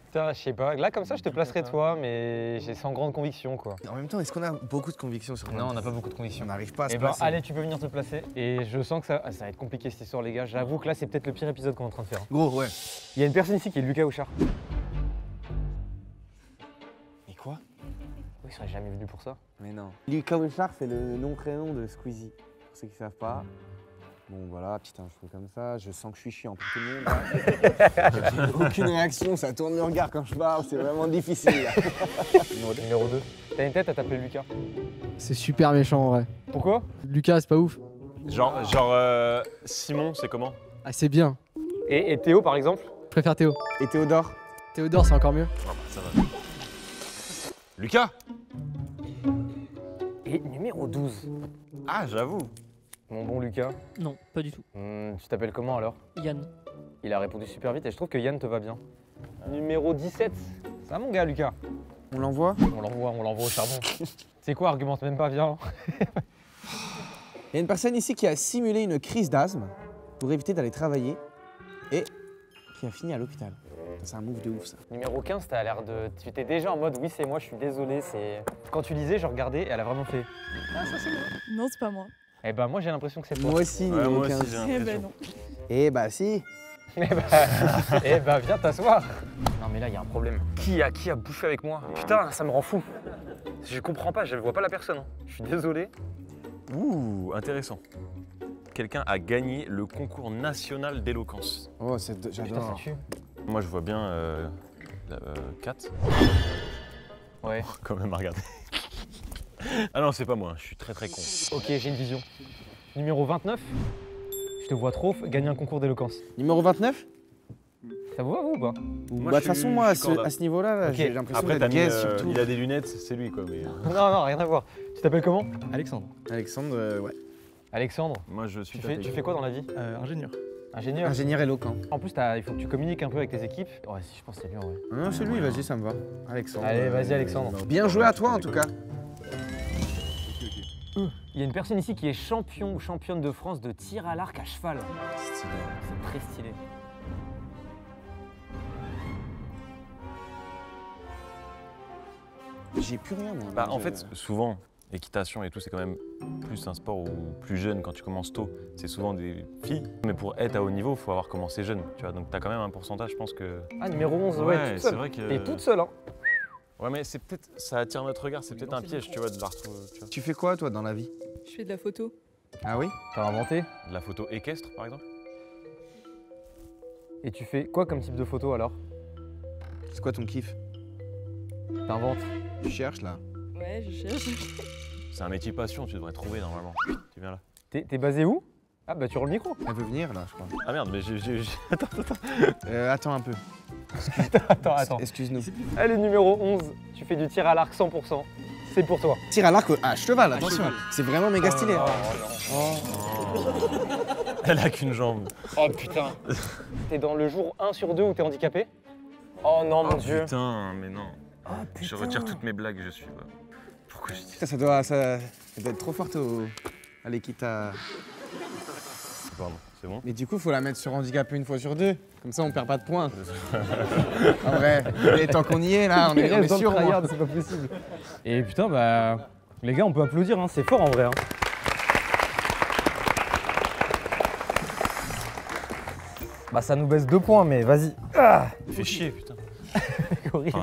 Putain, je sais pas. Là, comme ça, je te placerai toi, mais j'ai sans grande conviction, quoi. En même temps, est-ce qu'on a beaucoup de conviction sur Non, on n'a pas beaucoup de conviction. On n'arrive pas à se Eh ben, placer. allez, tu peux venir te placer. Et je sens que ça va être compliqué cette histoire, les gars. J'avoue que là, c'est peut-être le pire épisode qu'on est en train de faire. Gros, ouais. Il y a une personne ici qui est Lucas Auchard. Mais quoi? Oui, il serait jamais venu pour ça. Mais non. Lucas Bouchard, c'est le nom-prénom de Squeezie. Pour ceux qui ne savent pas. Bon, voilà, petit intro comme ça. Je sens que je suis chiant pour tout le monde. Là. J'ai aucune réaction, ça tourne le regard quand je parle. C'est vraiment difficile. Là. Numéro 2. T'as une tête à t'appeler Lucas. C'est super méchant en vrai. Pourquoi? Lucas, c'est pas ouf. Genre Simon, c'est comment? Ah, c'est bien. Et Théo, par exemple? Je préfère Théo. Et Théodore? Théodore, c'est encore mieux. Ah bah, ça va. Lucas? Et numéro 12. Ah, j'avoue. Mon bon Lucas. Non, pas du tout. Tu t'appelles comment alors? Yann. Il a répondu super vite et je trouve que Yann te va bien. Numéro 17. Ça, mon gars, Lucas. On l'envoie? On l'envoie au charbon. C'est quoi, argumente même pas, viens. Il y a une personne ici qui a simulé une crise d'asthme pour éviter d'aller travailler et qui a fini à l'hôpital. C'est un move de ouf, ça. Numéro 15, t'as l'air de... Tu étais déjà en mode, oui, c'est moi, je suis désolé, c'est... Quand tu lisais, je regardais et elle a vraiment fait... Ah, ça, c'est moi. Non, c'est pas moi. Eh ben, moi, j'ai l'impression que c'est toi. Moi aussi, Ouais, numéro moi aussi, 15. j'ai Eh ben l'impression. non. Eh bah si. Eh ben, viens t'asseoir. Non, mais là, il y a un problème. Qui a bouffé avec moi? Putain, ça me rend fou. Je comprends pas, je vois pas la personne. Je suis désolé. Ouh, intéressant. Quelqu'un a gagné le concours national d'éloquence. Oh, Putain, ça j'adore. tue. Moi, je vois bien 4. Ouais. Quand même à regarder. Ah non, c'est pas moi, je suis très con. Ok, j'ai une vision. Numéro 29. Je te vois trop gagner un concours d'éloquence. Numéro 29? Ça vous va, vous ou pas? Moi, Bah, de toute je façon, suis- moi, je à suis ce, corda. à ce niveau-là, là, Ok. j'ai l'impression Après, d'être t'as mis, gaze surtout. il a des lunettes, c'est lui quoi. Mais Non, rien à voir. Tu t'appelles comment? Alexandre. Alexandre, ouais. Alexandre. moi, je suis. Tu fais quoi dans la vie? Ingénieur. Ingénieur. Ingénieur éloquent. En plus, il faut que tu communiques un peu avec tes équipes. Ouais, si, je pense que c'est bien, ouais. Non, c'est lui, vas-y, ça me va. Alexandre. Allez, vas-y, Alexandre. Bien joué à toi, en tout cas. Il y a une personne ici qui est champion ou championne de France de tir à l'arc à cheval. Stylé. C'est très stylé. J'ai plus rien, moi. Bah, en fait, souvent, équitation et tout, c'est quand même plus un sport où plus jeune, quand tu commences tôt, c'est souvent des filles. Mais pour être à haut niveau, il faut avoir commencé jeune, tu vois. Donc, t'as quand même un pourcentage, je pense que. Ah, numéro 11, ouais, toute c'est seule. vrai que. Et toute seule, hein. Ouais, mais c'est peut-être. Ça attire notre regard, c'est peut-être un piège, tu vois, de la retrouver. Tu vois. Tu fais quoi, toi, dans la vie? Je fais de la photo. Ah oui? T'as inventé. De la photo équestre, par exemple. Et tu fais quoi comme type de photo alors? C'est quoi ton kiff? T'inventes. Tu cherches, là? Ouais, je cherche. C'est un métier passion, tu devrais trouver normalement. Tu viens là. T'es basé où? Ah, bah tu rends le micro. Elle veut venir, là, je crois. Ah merde, mais Attends un peu. Attends. Excuse-nous. Allez, numéro 11, tu fais du tir à l'arc 100%. C'est pour toi. Tire à l'arc à cheval, attention. C'est vraiment méga stylé. Elle a qu'une jambe. Oh putain. T'es dans le jour 1 sur 2 où t'es handicapé? Oh non, mon dieu. Putain, mais non. Je retire toutes mes blagues, je suis. Pourquoi je dis ça? Putain, ça doit être trop fort à l'équita. Pardon, c'est bon? Mais du coup, faut la mettre sur handicapé une fois sur deux. Comme ça, on perd pas de points. En vrai, et tant qu'on y est, là, on est sûr. au moins. C'est pas possible. Et putain, bah. Les gars, on peut applaudir, hein. C'est fort en vrai. Hein. Bah, ça nous baisse 2 points, mais vas-y. Ah, Fais chier, putain. horrible.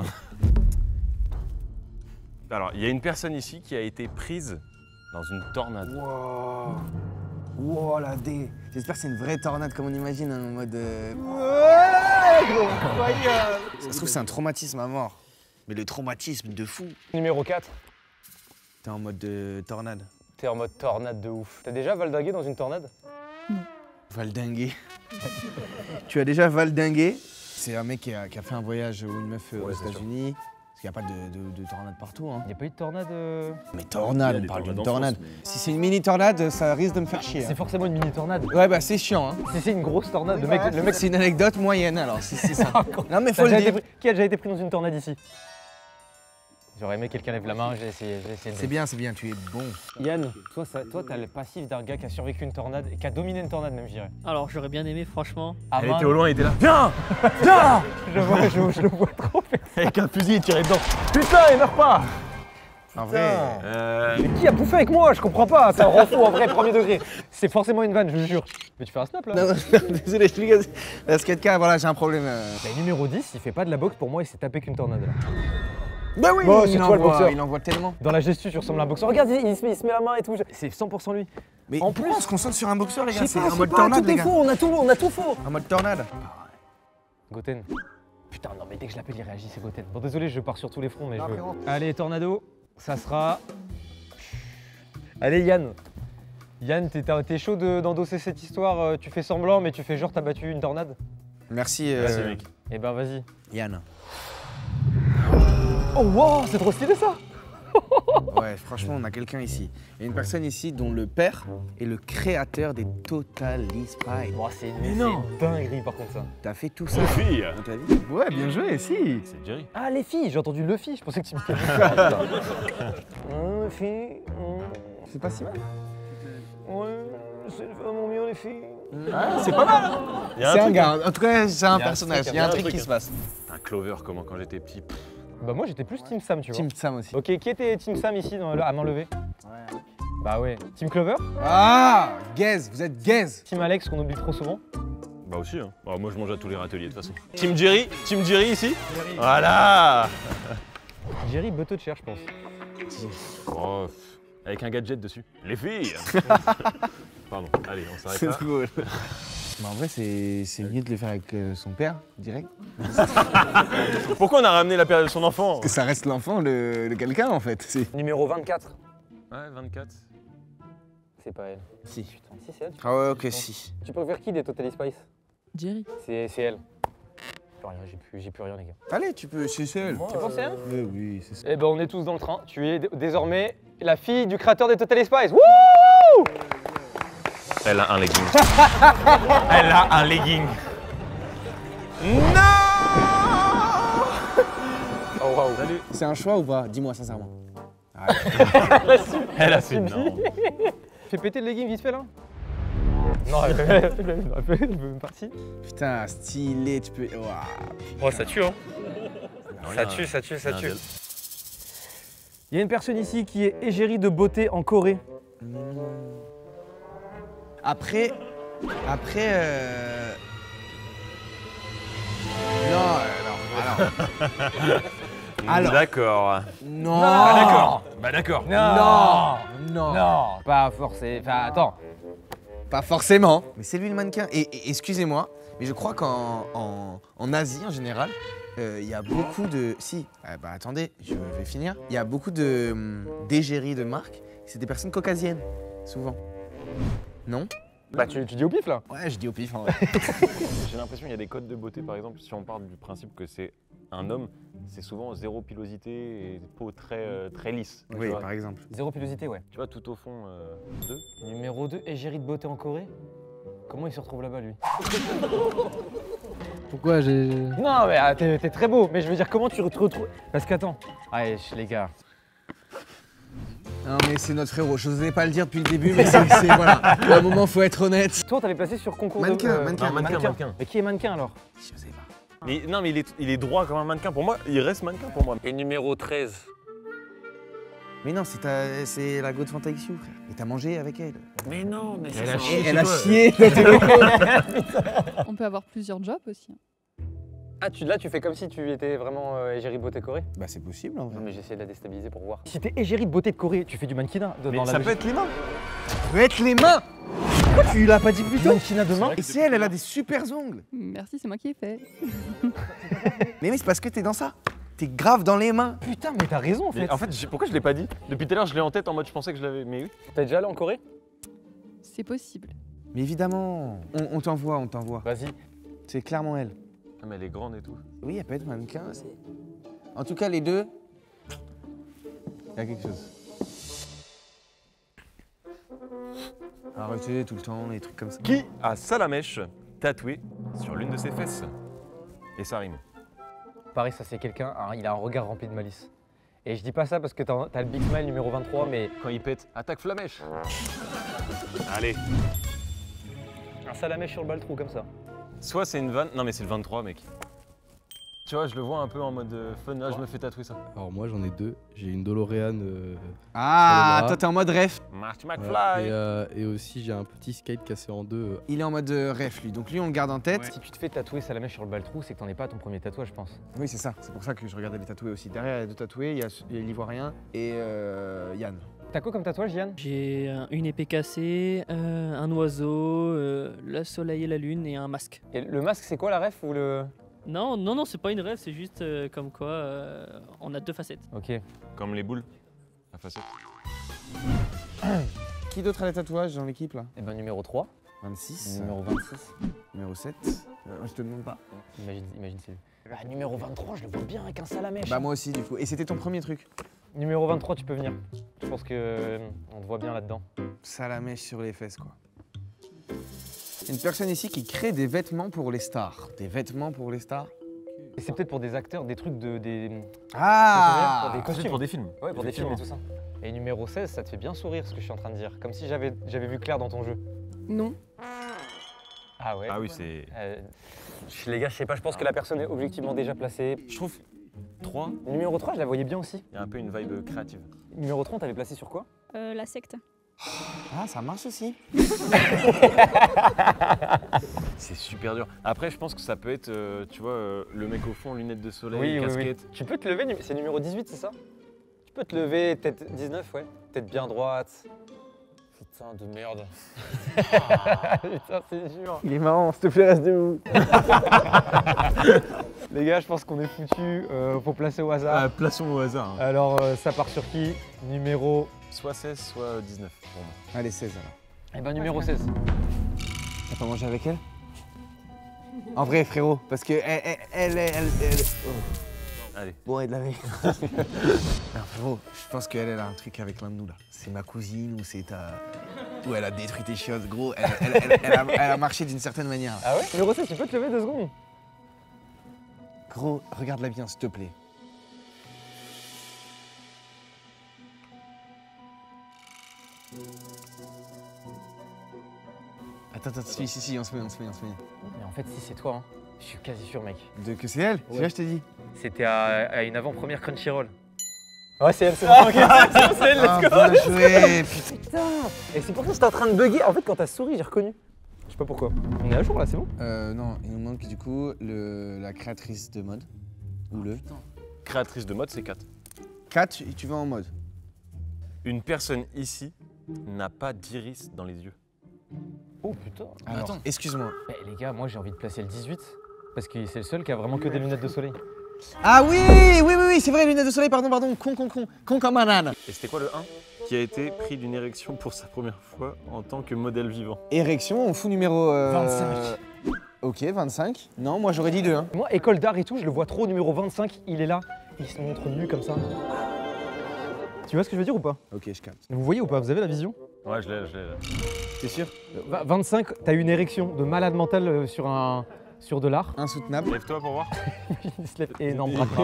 Alors, il y a une personne ici qui a été prise dans une tornade. Wow. Wow, la D. J'espère que c'est une vraie tornade comme on imagine, hein, en mode. Incroyable. Ça se trouve, c'est un traumatisme à mort. Mais le traumatisme de fou. Numéro 4. T'es en mode de tornade. T'es en mode tornade de ouf. T'as déjà valdingué dans une tornade? Valdinguer. Tu as déjà valdingué? C'est un mec qui a fait un voyage ou une meuf aux États-Unis. Parce qu'il n'y a pas de tornade partout. Hein. Il n'y a pas eu de tornade Mais tornade, on parle d'une tornade. Si c'est une mini tornade, ça risque de me faire chier. C'est forcément une mini tornade. Ouais, bah c'est chiant. Hein. Si c'est une grosse tornade, le Voilà, mec. c'est une anecdote moyenne alors, si c'est ça. Non, mais faut le dire. Qui a déjà été pris dans une tornade ici? J'aurais aimé quelqu'un lève la main, j'ai essayé. C'est bien, tu es bon. Yann, toi, t'as le passif d'un gars qui a survécu une tornade, et qui a dominé une tornade même, je dirais. Alors j'aurais bien aimé, franchement. Elle était au loin, il était là. Viens! Viens! Je le vois trop faire ça. Avec un fusil, il tirait dedans. Putain, il meurt pas! En vrai. Mais qui a bouffé avec moi? Je comprends pas, ça rend fou en vrai, premier degré. C'est forcément une vanne, je vous jure. Mais tu fais un snap là? Non, désolé, je suis gaz. La skatecar, voilà, j'ai un problème. Bah, numéro 10, il fait pas de la boxe pour moi, il s'est tapé qu'une tornade là. Bah oui, Bon, c'est toi le boxeur. Il envoie tellement. Dans la gestu, tu ressembles à un boxeur. Regarde, il se met la main et tout. C'est 100% lui. Mais en plus, plus, on se concentre sur un boxeur, les je gars. sais C'est pas, un mode tornade, tout les est gars. faux, on a tout faux. Un mode tornade. Goten. Putain, non, mais dès que je l'appelle, il réagit, c'est Goten. Bon, désolé, je pars sur tous les fronts, mais je veux. Allez, Tornado, ça sera. Allez, Yann. Yann, t'es chaud d'endosser cette histoire? Tu fais semblant, mais tu fais genre t'as battu une tornade? Merci, mec. Eh ben, vas-y. Yann. Oh, wow, c'est trop stylé ça! Ouais, franchement, on a quelqu'un ici. Il y a une personne ici dont le père est le créateur des Total Spies. Bon, c'est une dinguerie par contre ça. T'as fait tout ça Les filles. dans ta vie? Ouais, bien joué, si. C'est Jerry. Ah, les filles, j'ai entendu le fille, je pensais que tu me disais. Les filles. C'est pas si mal. Ouais, c'est vraiment mieux les filles. Ah, c'est pas mal. Il y a C'est un truc, gars, en tout cas, c'est un Il y a un personnage. truc, Il y a un truc qui se passe. Un Clover, comment quand j'étais petit. Bah, moi j'étais plus Team Sam, tu vois. Team Sam aussi. Ok, qui était Team Sam ici à main levée? Ouais. Bah ouais. Team Clover? Ah, gaze, vous êtes gaze. Team Alex qu'on oublie trop souvent? Bah aussi, hein. Bah, moi je mange à tous les râteliers de toute façon. Team Jerry ici. Voilà. Jerry Butto de Cher, je pense. Oh, avec un gadget dessus. Les filles. Pardon, allez, on s'arrête C'est là. drôle. Mais en vrai, c'est mieux de le faire avec son père, direct. Pourquoi on a ramené la période de son enfant? Parce que ça reste l'enfant de quelqu'un, en fait. Numéro 24. Ouais, 24. C'est pas elle. Si. Putain, si c'est elle. Ah ouais, ok, si. Tu préfères qui des Totally Spice? Jerry. C'est elle. J'ai plus rien les gars. Allez, tu peux, c'est elle. Tu penses c'est elle? Oui, c'est ça. Eh ben on est tous dans le train. Tu es désormais la fille du créateur des Totally Spice. Wouh! Elle a un legging. Elle a un legging. Non. Oh waouh. Salut. C'est un choix ou pas? Dis-moi sincèrement. Elle a fait non. Fais péter le legging vite fait là. Non, elle veut même pas si. Putain, stylé, tu peux. Waouh. Oh ça tue hein. Ça tue. Il y a une personne ici qui est égérie de beauté en Corée. Après. Non, alors. D'accord. Non. Bah d'accord. Non. Pas forcé. Enfin, attends. Pas forcément. Mais c'est lui le mannequin. Et excusez-moi, mais je crois qu'en Asie en général, il y a beaucoup de. Si, bah attendez, je vais finir. Il y a beaucoup d'égéries de marques. C'est des personnes caucasiennes, souvent. Non? Bah tu dis au pif là. Ouais, je dis au pif en vrai. J'ai l'impression qu'il y a des codes de beauté, par exemple, si on part du principe que c'est un homme, c'est souvent zéro pilosité et peau très lisse. Oui, tu vois. par exemple. Zéro pilosité, ouais. Tu vois, tout au fond, 2. Numéro 2, égérie de beauté en Corée. Comment il se retrouve là-bas lui? Pourquoi j'ai. Non mais t'es très beau, mais je veux dire comment tu te retrouves? Parce qu'attends. Allez les gars. Non mais c'est notre frérot, je n'osais pas le dire depuis le début, mais c'est voilà. À un moment, faut être honnête. Toi t'avais placé sur concours Mannequin, de... mannequin. Mais qui est mannequin alors? Je sais pas. Mais non, mais il est droit comme un mannequin. Pour moi, il reste mannequin pour moi. Et numéro 13. Mais non, c'est la go de Fantaxiou, frère. Et t'as mangé avec elle. Mais non, mais Elle a chié. Elle a chié. On peut avoir plusieurs jobs aussi. Ah là tu fais comme si tu étais vraiment égérie de beauté Corée? Bah c'est possible en vrai. Non mais j'essaie de la déstabiliser pour voir. Si t'es égérie de beauté de Corée, tu fais du mannequinat Mais dans ça la peut être les mains. Ça peut être les mains. Pourquoi tu l'as pas dit plus tôt? mannequinat de main. Et c'est elle a des super ongles. Merci, c'est moi qui ai fait. Mais oui, c'est parce que t'es dans ça. T'es grave dans les mains. Putain, mais t'as raison en fait. Mais en fait, pourquoi je l'ai pas dit? Depuis tout à l'heure, je l'ai en tête en mode je pensais que je l'avais. Mais oui. T'es déjà allé en Corée? C'est possible. Mais évidemment, on t'envoie, on t'envoie. Vas-y. C'est clairement elle. Ah, mais elle est grande et tout. Oui, elle peut être mannequin aussi. En tout cas, les deux, il y a quelque chose. Arrêtez tout le temps, les trucs comme ça. Qui a Salamèche tatoué sur l'une de ses fesses? Et ça rime. Pareil, ça c'est quelqu'un, il a un regard rempli de malice. Et je dis pas ça parce que t'as le Big Smile numéro 23, mais Quand il pète, attaque Flamèche. Allez. un salamèche sur le baltrou comme ça. Soit c'est une vanne. Non, mais c'est le 23, mec. Tu vois, je le vois un peu en mode fun. Là, je me fais tatouer ça. Alors moi j'en ai deux. J'ai une DeLorean. Ah, Sur le bras. toi t'es en mode ref. Marty ouais, McFly. et aussi j'ai un petit skate cassé en deux. Il est en mode ref lui, donc lui on le garde en tête. Si tu te fais tatouer salamèche sur le baltrou, c'est que t'en es pas à ton premier tatouage, je pense. Oui, c'est ça, c'est pour ça que je regardais les tatoués aussi. Derrière, il y a deux tatoués, il y a l'Ivoirien et Yann. T'as quoi comme tatouage, Yann? J'ai une épée cassée, un oiseau, le soleil et la lune et un masque. Et le masque, c'est quoi la ref ou le. Non, non, non, c'est pas une rêve, c'est juste comme quoi on a deux facettes. Ok. Comme les boules. La facette. Qui d'autre a les tatouages dans l'équipe là? Et ben numéro 3, 26, numéro 26. numéro 7. Je te demande pas. Imagine c'est lui. Bah, numéro 23, je le vois bien avec un salamèche. Bah moi aussi du coup. Et c'était ton premier truc? Numéro 23, tu peux venir. Je pense que on te voit bien là-dedans. Salamèche sur les fesses quoi. Une personne ici qui crée des vêtements pour les stars. Des vêtements pour les stars? Et c'est peut-être pour des acteurs, des trucs de. Ah, Pour des costumes. Pour des films. Ouais, pour des films et tout ça. Et numéro 16, ça te fait bien sourire ce que je suis en train de dire. Comme si j'avais vu Claire dans ton jeu. Non. Ah ouais. Ah oui, c'est. Les gars, je sais pas, je pense que la personne est objectivement déjà placée. Je trouve 3, Numéro 3, je la voyais bien aussi. il y a un peu une vibe créative. Numéro 3, on t'avait placé sur quoi? La secte. Ah, ça marche aussi. C'est super dur. Après, je pense que ça peut être, tu vois, le mec au fond, lunettes de soleil, casquette. Tu peux te lever, c'est numéro 18, c'est ça? Tu peux te lever, tête 19, ouais. Tête bien droite. Putain de merde. Putain, c'est dur. Il est marrant, s'il te plaît, reste debout. Les gars, je pense qu'on est foutus. Faut placer au hasard. Plaçons au hasard. Hein. Alors, ça part sur qui? Numéro. Soit 16, soit 19 pour moi. Allez, 16 alors. Eh ben, numéro 16. T'as pas mangé avec elle? En vrai, frérot, parce que elle. Oh. Allez. Bon, elle l'avait. Non, frérot, je pense qu'elle a un truc avec l'un de nous là. C'est ma cousine ou c'est ta. Ou elle a détruit tes chiottes, gros. Elle a marché d'une certaine manière. Là. Ah ouais? Numéro 16, tu peux te lever 2 secondes? Gros, regarde-la bien, s'il te plaît. Attends, si, on se met. Mais en fait, si, c'est toi. Hein. Je suis quasi sûr, mec. Que c'est elle? C'est là, je t'ai dit. C'était à une avant-première Crunchyroll. Ouais, c'est elle, c'est bon. C'est elle, let's go. Bien joué, putain. Putain. Et c'est pour ça que j'étais en train de bugger. En fait, quand t'as souri, j'ai reconnu. Je sais pas pourquoi. On est à jour là, c'est bon? Non, il nous manque du coup la créatrice de mode. Ou le. Créatrice de mode, c'est 4. 4, tu vas en mode. Une personne ici n'a pas d'iris dans les yeux. Oh putain. Alors, Attends. excuse-moi. Eh, les gars, moi j'ai envie de placer le 18. Parce que c'est le seul qui a vraiment que des lunettes de soleil. Ah oui, c'est vrai, lunettes de soleil, pardon, con comme un âne. Et c'était quoi le 1? Qui a été pris d'une érection pour sa première fois en tant que modèle vivant. Érection, on fout numéro... 25. Ok, 25. Non, moi j'aurais dit 2. Hein. Moi, école d'art et tout, je le vois trop, numéro 25, il est là. Il se montre nu comme ça. Tu vois ce que je veux dire ou pas? Ok, je capte. Vous voyez ou pas? Vous avez la vision? Ouais, je l'ai là. T'es sûr? 25, t'as une érection de malade mental sur de l'art. Insoutenable. Lève-toi pour voir. Il se lève énorme bras.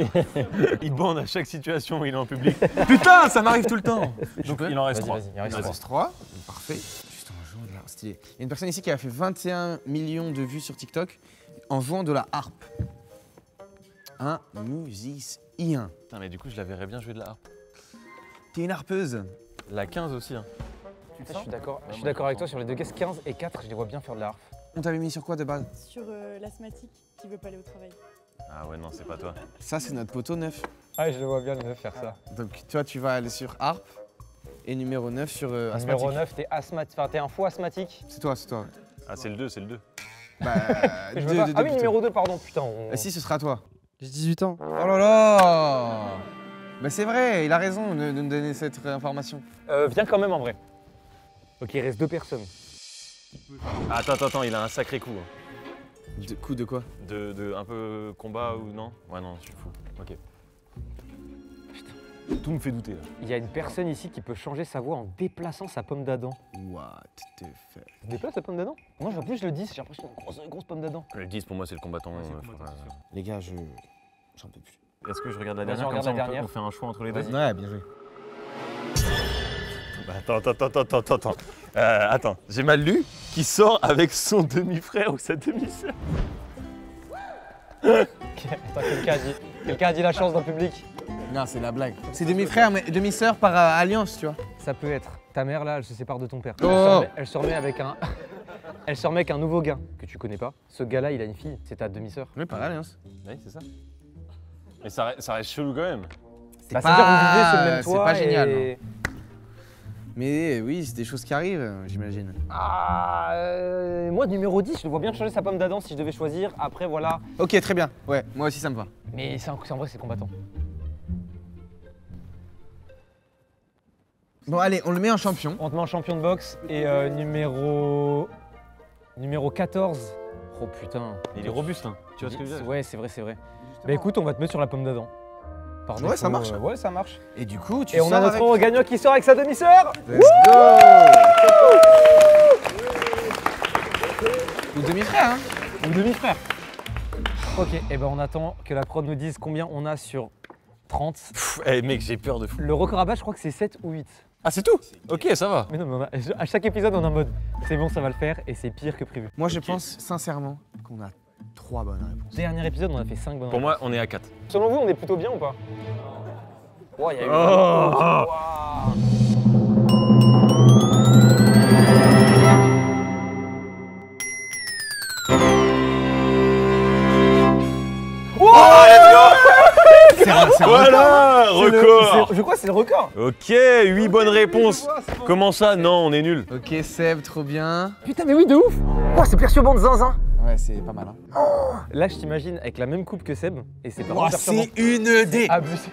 Il bande à chaque situation où il est en public. Putain, ça m'arrive tout le temps. Donc il en reste 3. Vas-y, il en reste Il en 3. reste 3. Parfait. Putain, un jour de l'art, stylé. Il y a une personne ici qui a fait 21 millions de vues sur TikTok en jouant de la harpe. Un musicien. Putain, mais du coup, je la verrais bien jouer de la harpe. T'es une harpeuse. La 15 aussi. Hein. Je suis d'accord avec toi sur les deux caisses 15 et 4, je les vois bien faire de la harpe. On t'avait mis sur quoi de base? Sur l'asthmatique qui veut pas aller au travail. Ah ouais, non, c'est pas toi. Ça, c'est notre poteau 9. Ah, je le vois bien le 9 faire ça. Donc, toi, tu vas aller sur harpe. Et numéro 9 sur asthmatique. Numéro 9, t'es asthmatique. Enfin, t'es un faux asthmatique. C'est toi. Ah, c'est le 2, c'est le 2. Bah, Ah oui, numéro 2, pardon, putain. Si, ce sera toi. J'ai 18 ans. Oh là là. Bah c'est vrai, il a raison de me donner cette information. Viens quand même en vrai. Ok, il reste 2 personnes. Attends, il a un sacré coup. Hein. Coup de quoi? De un peu combat ou non? Ouais, non, je suis fou. Ok. Putain, tout me fait douter là. Il y a une personne ici qui peut changer sa voix en déplaçant sa pomme d'Adam. What the fuck? Déplace sa pomme d'Adam? Moi, en plus, je le dis, j'ai l'impression d'une grosse pomme d'Adam. Le 10 pour moi, c'est le combattant. Les gars, j'en peux plus. Est-ce que je regarde la Vas-y, dernière? regarde Comme ça, la dernière. on fait un choix entre les deux. Ouais, bien joué. Bah, attends. Attends, j'ai mal lu. Qui sort avec son demi-frère ou sa demi-sœur? Attends, quelqu'un a dit la chance dans le public. Non, c'est la blague. C'est demi-frère, mais demi-sœur par alliance, tu vois. Ça peut être. Ta mère, là, elle se sépare de ton père. Oh. Elle se remet avec un... Elle se remet avec un nouveau gars que tu connais pas. Ce gars-là, il a une fille. C'est ta demi-sœur. Oui, par alliance. Oui, c'est ça. Mais ça reste chelou quand même. Bah, c'est-à-dire que vous vivez sur le même toit. C'est pas génial. et- Mais oui, c'est des choses qui arrivent, j'imagine. Ah, moi, numéro 10, je le vois bien changer sa pomme d'Adam si je devais choisir. Après, voilà. Ok, très bien. Ouais, moi aussi ça me va. Mais en vrai, c'est combattant. Bon, allez, on le met en champion. On te met en champion de boxe. Et numéro 14. Oh putain. Il est robuste, hein. Tu vois ce que je veux dire? Ouais, c'est vrai. Bah écoute, on va te mettre sur la pomme d'Adam. Par Ouais, défaut, ça marche. ouais, ça marche. Et du coup, tu Et on sors a notre avec... gagnant qui sort avec sa demi-sœur. Let's go. Ou demi-frère, hein. Ou demi-frère. Ok, et ben on attend que la prod nous dise combien on a sur 30. Eh mec, j'ai peur de fou. Le record à bas, je crois que c'est 7 ou 8. Ah, c'est tout? Ok, ça va. Mais non, mais à chaque épisode, on est en mode c'est bon, ça va le faire et c'est pire que prévu. Moi, je pense sincèrement qu'on a 3 bonnes réponses. Dernier épisode, on a fait 5 bonnes Pour moi, réponses. on est à 4. Selon vous, on est plutôt bien ou pas? Oh, il y a eu Oh. Voilà, record. Je crois que c'est le record. Ok, 8 bonnes réponses. Comment ça? Non, on est nul. Ok, Seb, trop bien. Putain, mais oui, de ouf. Oh, c'est perturbant de zinzin. Ouais, c'est pas mal, hein. Là, je t'imagine avec la même coupe que Seb et c'est pas Oh, perturbant. c'est une dé. Abusé.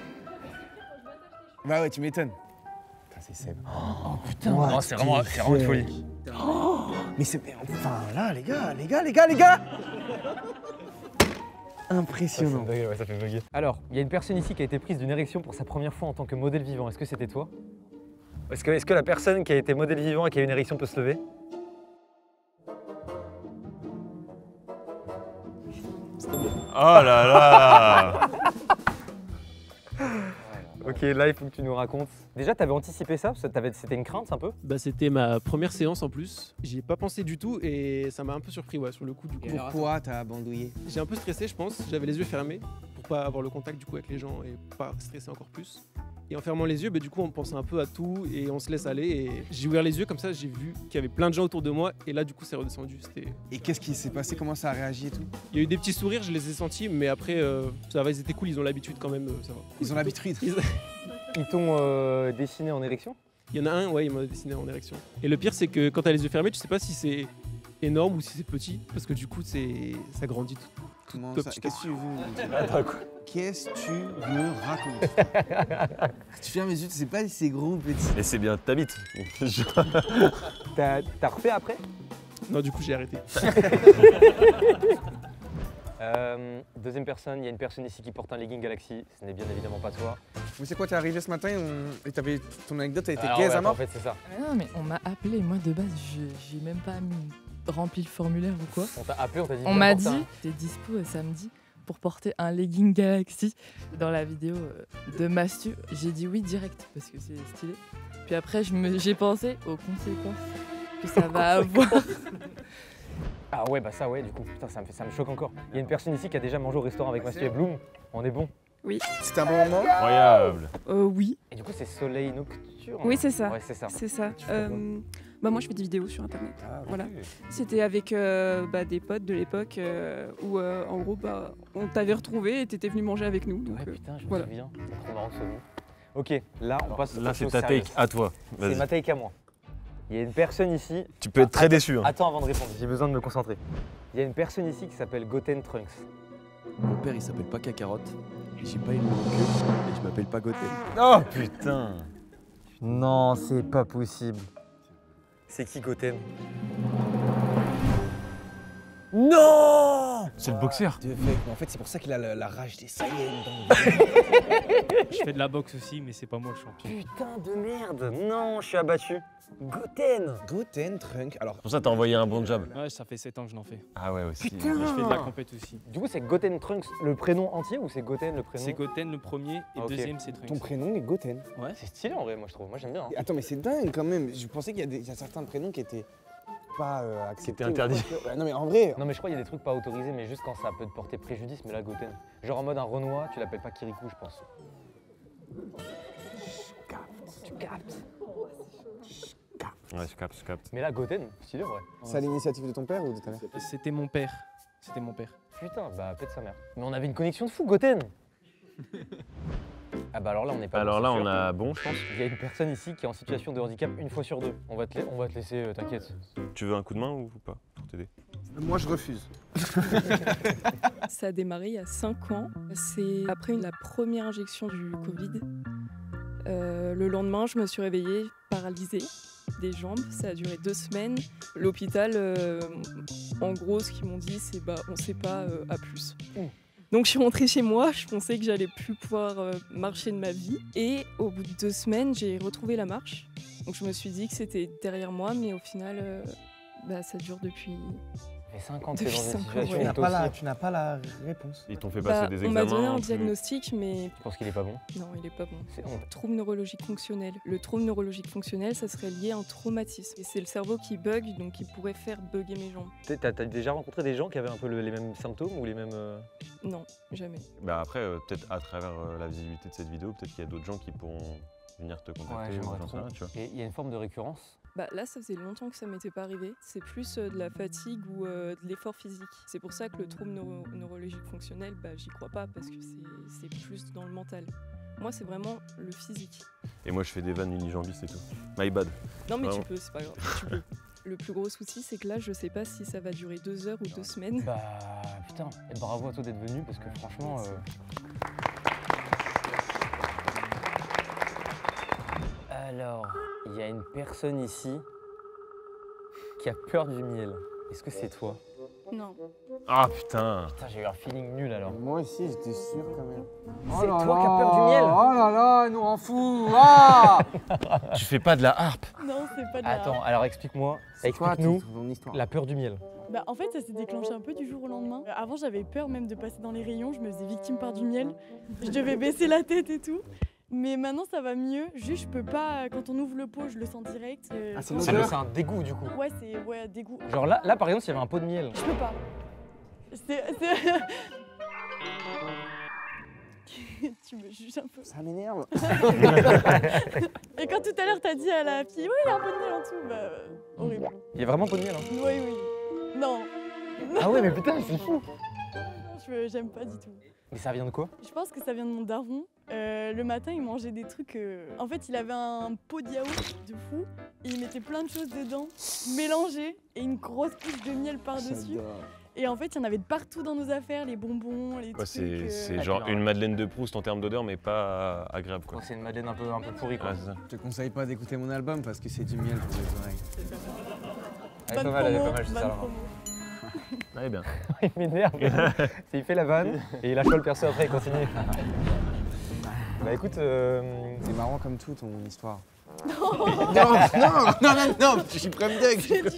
Bah ouais, tu m'étonnes. Putain, c'est Seb. Oh putain, oh, c'est vraiment une folie. Mais c'est... Enfin, là, les gars. Impressionnant. Ça fait bugger. Alors, il y a une personne ici qui a été prise d'une érection pour sa première fois en tant que modèle vivant. Est-ce que c'était toi? Est-ce que la personne qui a été modèle vivant et qui a une érection peut se lever? Oh là là. Ok, là, il faut que tu nous racontes. Déjà, t'avais anticipé ça? C'était une crainte un peu? Bah, c'était ma première séance en plus. J'y ai pas pensé du tout et ça m'a un peu surpris sur le coup du coup. Pourquoi t'as abandonné? J'ai un peu stressé, je pense. J'avais les yeux fermés pour pas avoir le contact du coup avec les gens et pas stresser encore plus. Et en fermant les yeux, du coup, on pense un peu à tout et on se laisse aller. Et j'ai ouvert les yeux comme ça, j'ai vu qu'il y avait plein de gens autour de moi et là, du coup, c'est redescendu. Et qu'est-ce qui s'est passé? Comment ça a réagi et tout? Il y a eu des petits sourires, je les ai sentis, mais après, ça va, ils étaient cool, ils ont l'habitude quand même, ça va. Ils ont l'habitude. Ils t'ont dessiné en érection? Il y en a un, ouais, il m'a dessiné en érection. Et le pire, c'est que quand t'as les yeux fermés, tu sais pas si c'est énorme ou si c'est petit, parce que du coup, ça grandit tout. Comment Top ça? petit. Qu'est-ce que tu veux? Qu'est-ce que tu me racontes? Tu fermes les yeux, tu sais pas si c'est gros ou petit. Et c'est bien ta bite. T'as refait après? Non, du coup, j'ai arrêté. Deuxième personne, il y a une personne ici qui porte un legging Galaxy. Ce n'est bien évidemment pas toi. Mais c'est quoi, t'es arrivé ce matin et t'avais ton anecdote, elle était Alors, gaze ouais, à mort? en fait, c'est ça. Non, mais on m'a appelé. Moi, de base, j'ai même pas rempli le formulaire ou quoi. On t'a appelé, on t'a dit. On m'a dit, t'es dispo samedi pour porter un legging Galaxy dans la vidéo de Mastu. J'ai dit oui direct parce que c'est stylé. Puis après, j'ai pensé aux conséquences que ça va avoir. Ah ouais, bah ça ouais, du coup, putain, ça me choque encore. Il y a une personne ici qui a déjà mangé au restaurant avec Mastu et Bloom. On est bon. Oui. C'était un bon moment? Incroyable. Oui. Et du coup, c'est Soleil Nocturne? Oui, c'est ça. Ouais, c'est ça. C'est ça. Tu fais quoi? Bah moi, je fais des vidéos sur Internet. Ah, Voilà. ok. C'était avec des potes de l'époque où, en gros, on t'avait retrouvé et t'étais venu manger avec nous. Donc, Ouais, putain, je me voilà. souviens. C'est trop marrant ce nom. Ok, là, on passe Là, aux c'est choses ta take sérieuses. à toi. C'est Vas-y. ma take à moi. Il y a une personne ici. Tu peux être très déçu. Hein. Attends avant de répondre, j'ai besoin de me concentrer. Il y a une personne ici qui s'appelle Goten Trunks. Mon père il s'appelle pas Cacarotte, j'ai pas une longue queue et je m'appelle pas Goten. Oh putain. Non, c'est pas possible. C'est qui Goten? Non! C'est le boxeur. Dieu fait, mais en fait, c'est pour ça qu'il a la rage des Saiyans dans le Je fais de la boxe aussi, mais c'est pas moi le champion. Putain de merde! Non, je suis abattu. Goten! Goten, Trunk. Alors, Pour ça, t'as envoyé un bon jab. Ouais, ça fait 7 ans que je l'en fais. Ah ouais, aussi. Putain. Je fais de la compète aussi. Du coup, c'est Goten Trunks, le prénom entier ou c'est Goten le prénom? C'est Goten le premier et Ah, ok. deuxième c'est Trunks. ton prénom est Goten. Ouais. C'est stylé en vrai, moi je trouve. Moi j'aime bien. hein. Attends, mais c'est dingue quand même. Je pensais qu'il y a certains prénoms qui étaient pas acceptés. C'était interdit. ou quoi. Ouais, non, mais en vrai. Non mais je crois qu'il y a des trucs pas autorisés, mais juste quand ça peut te porter préjudice, mais là Goten. Genre en mode un Renoir, tu l'appelles pas Kirikou, je pense. Tu captes. Ouais, je capte. Mais là Goten, stylé en vrai. C'est à l'initiative de ton père ou de ta mère? C'était mon père. C'était mon père. Putain, bah pète sa mère. Mais on avait une connexion de fou, Goten. Ah bah alors là on n'est pas Alors bon, là, c'est on sûr. a bon, je pense. Il y a une personne ici qui est en situation de handicap une fois sur deux. On va te laisser, t'inquiète. Tu veux un coup de main ou pas pour t'aider? Moi, je refuse. Ça a démarré il y a 5 ans. C'est après la première injection du Covid. Le lendemain, je me suis réveillée paralysée des jambes. Ça a duré 2 semaines. L'hôpital, en gros, ce qu'ils m'ont dit, c'est on sait pas à plus. Donc je suis rentrée chez moi, je pensais que j'allais plus pouvoir marcher de ma vie. Et au bout de 2 semaines, j'ai retrouvé la marche. Donc je me suis dit que c'était derrière moi, mais au final, ça dure depuis... Ça fait 5 ans que t'es dans Depuis une 5 ans, situation ouais. où toi aussi. Tu n'as pas la réponse. Ils t'ont fait passer des on m'a examens. donné un tu- diagnostic, mais Je pense qu'il est pas bon. non, il est pas bon. C'est honte. Trouble neurologique fonctionnel. Le trouble neurologique fonctionnel, ça serait lié à un traumatisme. Et c'est le cerveau qui bug, donc il pourrait faire bugger mes jambes. T'as déjà rencontré des gens qui avaient un peu les mêmes symptômes ou les mêmes... Non, jamais. Bah après, peut-être à travers la visibilité de cette vidéo, peut-être qu'il y a d'autres gens qui pourront venir te contacter. ou j'aimerais j'en sais trop. rien, tu vois. Et il y a une forme de récurrence. Bah là, ça faisait longtemps que ça m'était pas arrivé. C'est plus de la fatigue ou de l'effort physique. C'est pour ça que le trouble neurologique fonctionnel, j'y crois pas parce que c'est plus dans le mental. Moi, c'est vraiment le physique. Et moi, je fais des vannes unijambistes et tout. My bad. Non, mais Vraiment. tu peux, c'est pas grave. Tu peux. Le plus gros souci, c'est que là, je sais pas si ça va durer 2 heures ou 2 semaines. Bah putain, et bravo à toi d'être venu parce que franchement... Alors, il y a une personne ici qui a peur du miel. Est-ce que c'est toi? Non. Ah putain. Putain, j'ai eu un feeling nul alors. Moi aussi, j'étais sûr quand même. C'est toi qui as peur du miel? Oh là là, elle nous rend fou. Ah Tu fais pas de la harpe. Non, c'est pas de la... Attends, alors explique-moi, C'est quoi explique-nous ton histoire? la peur du miel. Bah, en fait, ça s'est déclenché un peu du jour au lendemain. Avant, j'avais peur même de passer dans les rayons. Je me faisais victime par du miel. Je devais baisser la tête et tout. Mais maintenant, ça va mieux. Juste, je peux pas... Quand on ouvre le pot, je le sens direct. Ah, c'est quand- l'odeur. C'est un dégoût du coup. Ouais, c'est dégoût. Genre là par exemple, s'il y avait un pot de miel. Je peux pas. Tu me juges un peu. Ça m'énerve. Et quand tout à l'heure, t'as dit à la fille, oui, il y a un peu de miel en dessous, horrible. Il y a vraiment un pot de miel. Hein. Oui, oui. Non. Ah ouais, mais putain, c'est fou. J'aime pas du tout. Mais ça vient de quoi? Je pense que ça vient de mon daron. Le matin, il mangeait des trucs. En fait, il avait un pot de yaourt de fou et il mettait plein de choses dedans, mélangées, et une grosse couche de miel par-dessus. Et en fait, il y en avait de partout dans nos affaires, les bonbons, les Ouais, trucs. c'est genre une Madeleine de Proust en termes d'odeur, mais pas agréable quoi. C'est une madeleine un peu pourrie quoi. Ouais, c'est ça. Je te conseille pas d'écouter mon album parce que c'est du miel pour les oreilles. Elle est pas mal, elle est pas mal, je sais ça. Elle est bien. Il m'énerve. Il fait la vanne et il lâche pas le perso après, il continue. Bah écoute, C'est marrant comme tout ton histoire. Non, non, je suis prêt à me dire.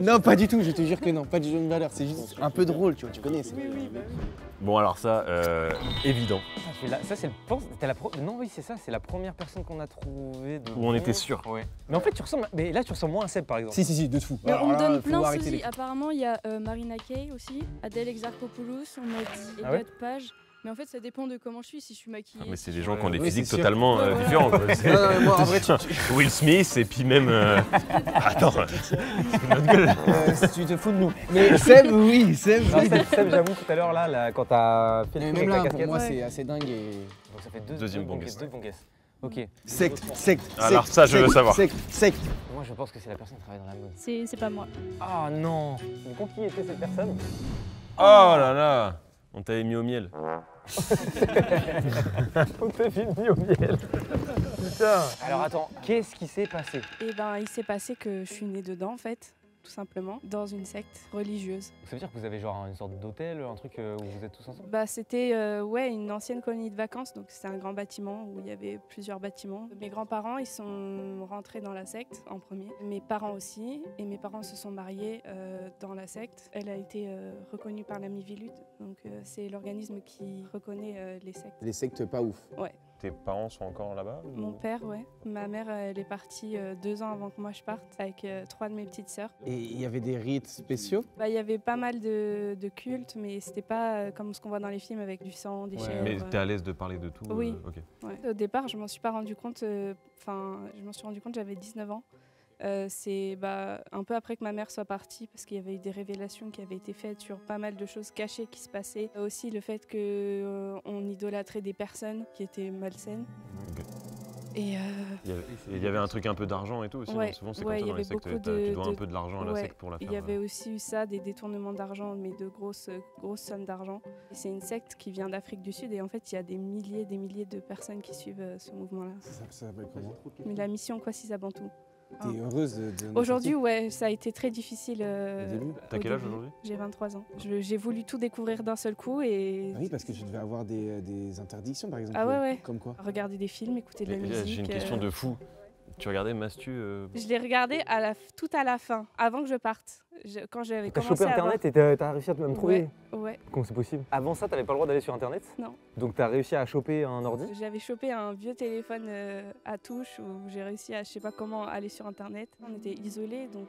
Non, pas du tout, je te jure que non, pas du jeu de valeur, c'est juste un peu drôle, tu vois, tu connais. Oui. Bon alors ça, évident. ça c'est non oui c'est ça, c'est la première personne qu'on a trouvée de Où on était sûr. Ouais. Mais en fait tu ressembles, mais là tu ressembles moins à Seb par exemple. Si, de fou. Mais Alors on me là, donne faut plein de arrêter sosies. les- Apparemment, il y a Marina Kaye aussi, Adèle Exarchopoulos, on m'a dit Ah ouais Elliot Page. Mais en fait, ça dépend de comment je suis. Si je suis maquillée. Mais c'est des gens qui ont des Oui, physiques c'est sûr. totalement différents. Quoi. Non, mais moi, en vrai, Will Smith et puis même. Attends, c'est notre gueule. tu te fous de nous. Mais Seb, oui, Seb. Non, Seb, j'avoue tout à l'heure là, quand t'as fait le Mais truc même avec la là, pour casquette. moi, c'est assez dingue et. Donc ça fait Deuxième bon guess. deux bons guess. Ok. Secte. Alors ça, je veux savoir. Secte. Moi je pense que c'est la personne qui travaille dans la mode. C'est pas moi. Ah non. Mais pour qui était cette personne? Oh là là. On t'avait mis au miel. On t'avait mis au miel. Putain. Alors attends, qu'est-ce qui s'est passé? Et ben, il s'est passé que je suis née dedans en fait, tout simplement, dans une secte religieuse. Ça veut dire que vous avez genre une sorte d'hôtel, un truc où vous êtes tous ensemble? Bah, c'était ouais, une ancienne colonie de vacances, donc c'était un grand bâtiment où il y avait plusieurs bâtiments. Mes grands-parents, ils sont rentrés dans la secte en premier, mes parents aussi, et mes parents se sont mariés dans la secte. Elle a été reconnue par la Miviludes, donc c'est l'organisme qui reconnaît les sectes. Les sectes pas ouf. Ouais. Tes parents sont encore là-bas? Mon père, ouais. Ma mère, elle est partie 2 ans avant que moi je parte, avec 3 de mes petites sœurs. Et il y avait des rites spéciaux? Bah, il y avait pas mal de cultes, mais c'était pas comme ce qu'on voit dans les films avec du sang, des chèvres. Mais t'es à l'aise de parler de tout? Oui. Ok. Ouais. Au départ, je m'en suis pas rendu compte. Enfin, je m'en suis rendu compte, j'avais 19 ans. C'est un peu après que ma mère soit partie, parce qu'il y avait eu des révélations qui avaient été faites sur pas mal de choses cachées qui se passaient. Aussi le fait qu'on idolâtrait des personnes qui étaient malsaines. Okay. Et il y avait un truc un peu d'argent et tout aussi, ouais, non? Souvent c'est comme ça dans les sectes, tu dois un peu de l'argent à la secte pour la faire. Il y avait aussi eu ça, des détournements d'argent, mais de grosses sommes d'argent. C'est une secte qui vient d'Afrique du Sud et en fait il y a des milliers de personnes qui suivent ce mouvement-là. Ça s'appelle comment? Mais la mission Kwasi Bantou. T'es heureuse de Aujourd'hui, ouais, ça a été très difficile. Au début. T'as quel âge aujourd'hui? J'ai 23 ans. J'ai voulu tout découvrir d'un seul coup et... Ah oui, parce que tu devais avoir des interdictions, par exemple. Ah ouais. Comme quoi? Regarder des films, écouter de la musique. J'ai une question de fou. Tu regardais Mastu Je l'ai regardé tout à la fin, avant que je parte. Quand j'avais commencé chopé Internet et t'as réussi à te même trouver? Ouais. Comment c'est possible? Avant ça, t'avais pas le droit d'aller sur Internet? Non. Donc t'as réussi à choper un ordi? J'avais chopé un vieux téléphone à touche où j'ai réussi à, je sais pas comment, aller sur Internet. On était isolés, donc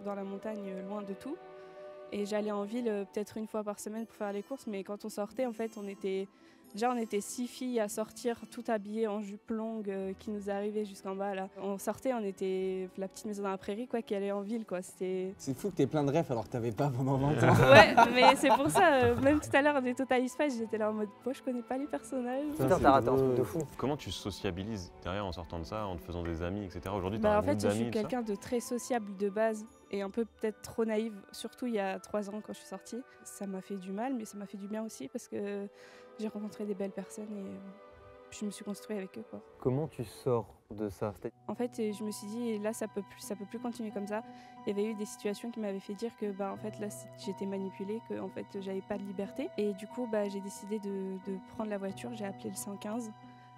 dans la montagne, loin de tout. Et j'allais en ville peut-être une fois par semaine pour faire les courses, mais quand on sortait, en fait, on était 6 filles à sortir, toutes habillées en jupe longue qui nous arrivaient jusqu'en bas là. On sortait, on était la petite maison dans la prairie quoi, qui allait en ville quoi. C'est fou que t'aies plein de rêves alors que t'avais pas pendant 20 ans. Ouais, mais c'est pour ça, même tout à l'heure des Total Spice, j'étais là en mode, moi je connais pas les personnages. Putain, t'as raté un truc de fou. Comment tu sociabilises derrière en sortant de ça, en te faisant des amis, etc. Aujourd'hui, En fait, je suis quelqu'un de très sociable de base et un peu peut-être trop naïve, surtout il y a 3 ans quand je suis sortie. Ça m'a fait du mal, mais ça m'a fait du bien aussi parce que j'ai rencontré des belles personnes et je me suis construite avec eux. Quoi. Comment tu sors de ça? En fait, je me suis dit, là, ça peut plus continuer comme ça. Il y avait eu des situations qui m'avaient fait dire que en fait, là, j'étais manipulée, que en fait, j'avais pas de liberté. Et du coup, j'ai décidé de prendre la voiture. J'ai appelé le 115,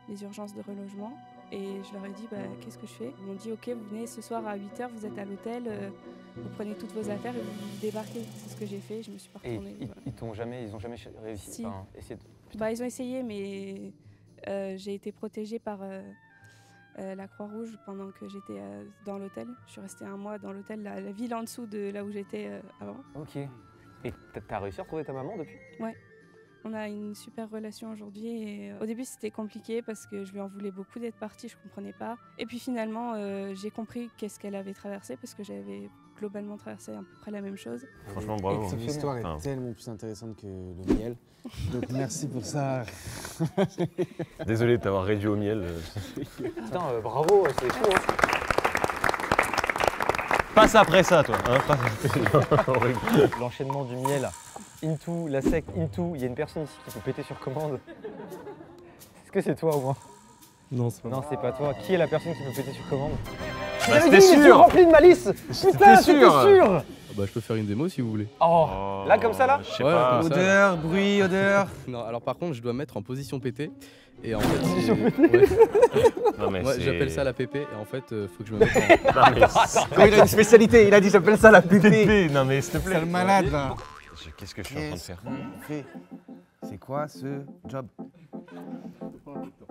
les urgences de relogement. Et je leur ai dit, qu'est-ce que je fais? Ils m'ont dit, ok, vous venez ce soir à 8 h, vous êtes à l'hôtel, vous prenez toutes vos affaires et vous débarquez. C'est ce que j'ai fait, je me suis pas retournée. Et ils ont jamais réussi? Si. Enfin, ils ont essayé, mais j'ai été protégée par la Croix-Rouge pendant que j'étais dans l'hôtel. Je suis restée 1 mois dans l'hôtel, la ville en dessous de là où j'étais avant. Ok. Et t'as réussi à retrouver ta maman depuis? Ouais. On a une super relation aujourd'hui et au début c'était compliqué parce que je lui en voulais beaucoup d'être partie, je comprenais pas. Et puis finalement j'ai compris qu'est-ce qu'elle avait traversé parce que j'avais globalement traversé à peu près la même chose. Franchement bravo. Ton histoire est tellement plus intéressante que le miel. Donc merci pour ça. Désolé de t'avoir réduit au miel. Putain, bravo, c'est fou. Passe après ça toi. L'enchaînement du miel. Into, la secte, Into, il y a une personne ici qui peut péter sur commande. Est-ce que c'est toi au moins? Non, c'est pas moi. Non, c'est pas toi. Qui est la personne qui peut péter sur commande? C'était sûr! Rempli de malice! Putain, c'était sûr! Je peux faire une démo si vous voulez. Oh, là comme ça là? Je sais pas. Odeur, bruit, odeur. Non, alors par contre, je dois mettre en position PT. Et en fait, position PT? Non, mais moi, j'appelle ça la PP et en fait, faut que je me mette en... Non, mais Il a une spécialité, il a dit j'appelle ça la PP. Non mais s'il te plaît. C'est le malade là. Qu'est-ce que je suis en train de faire? C'est quoi ce job?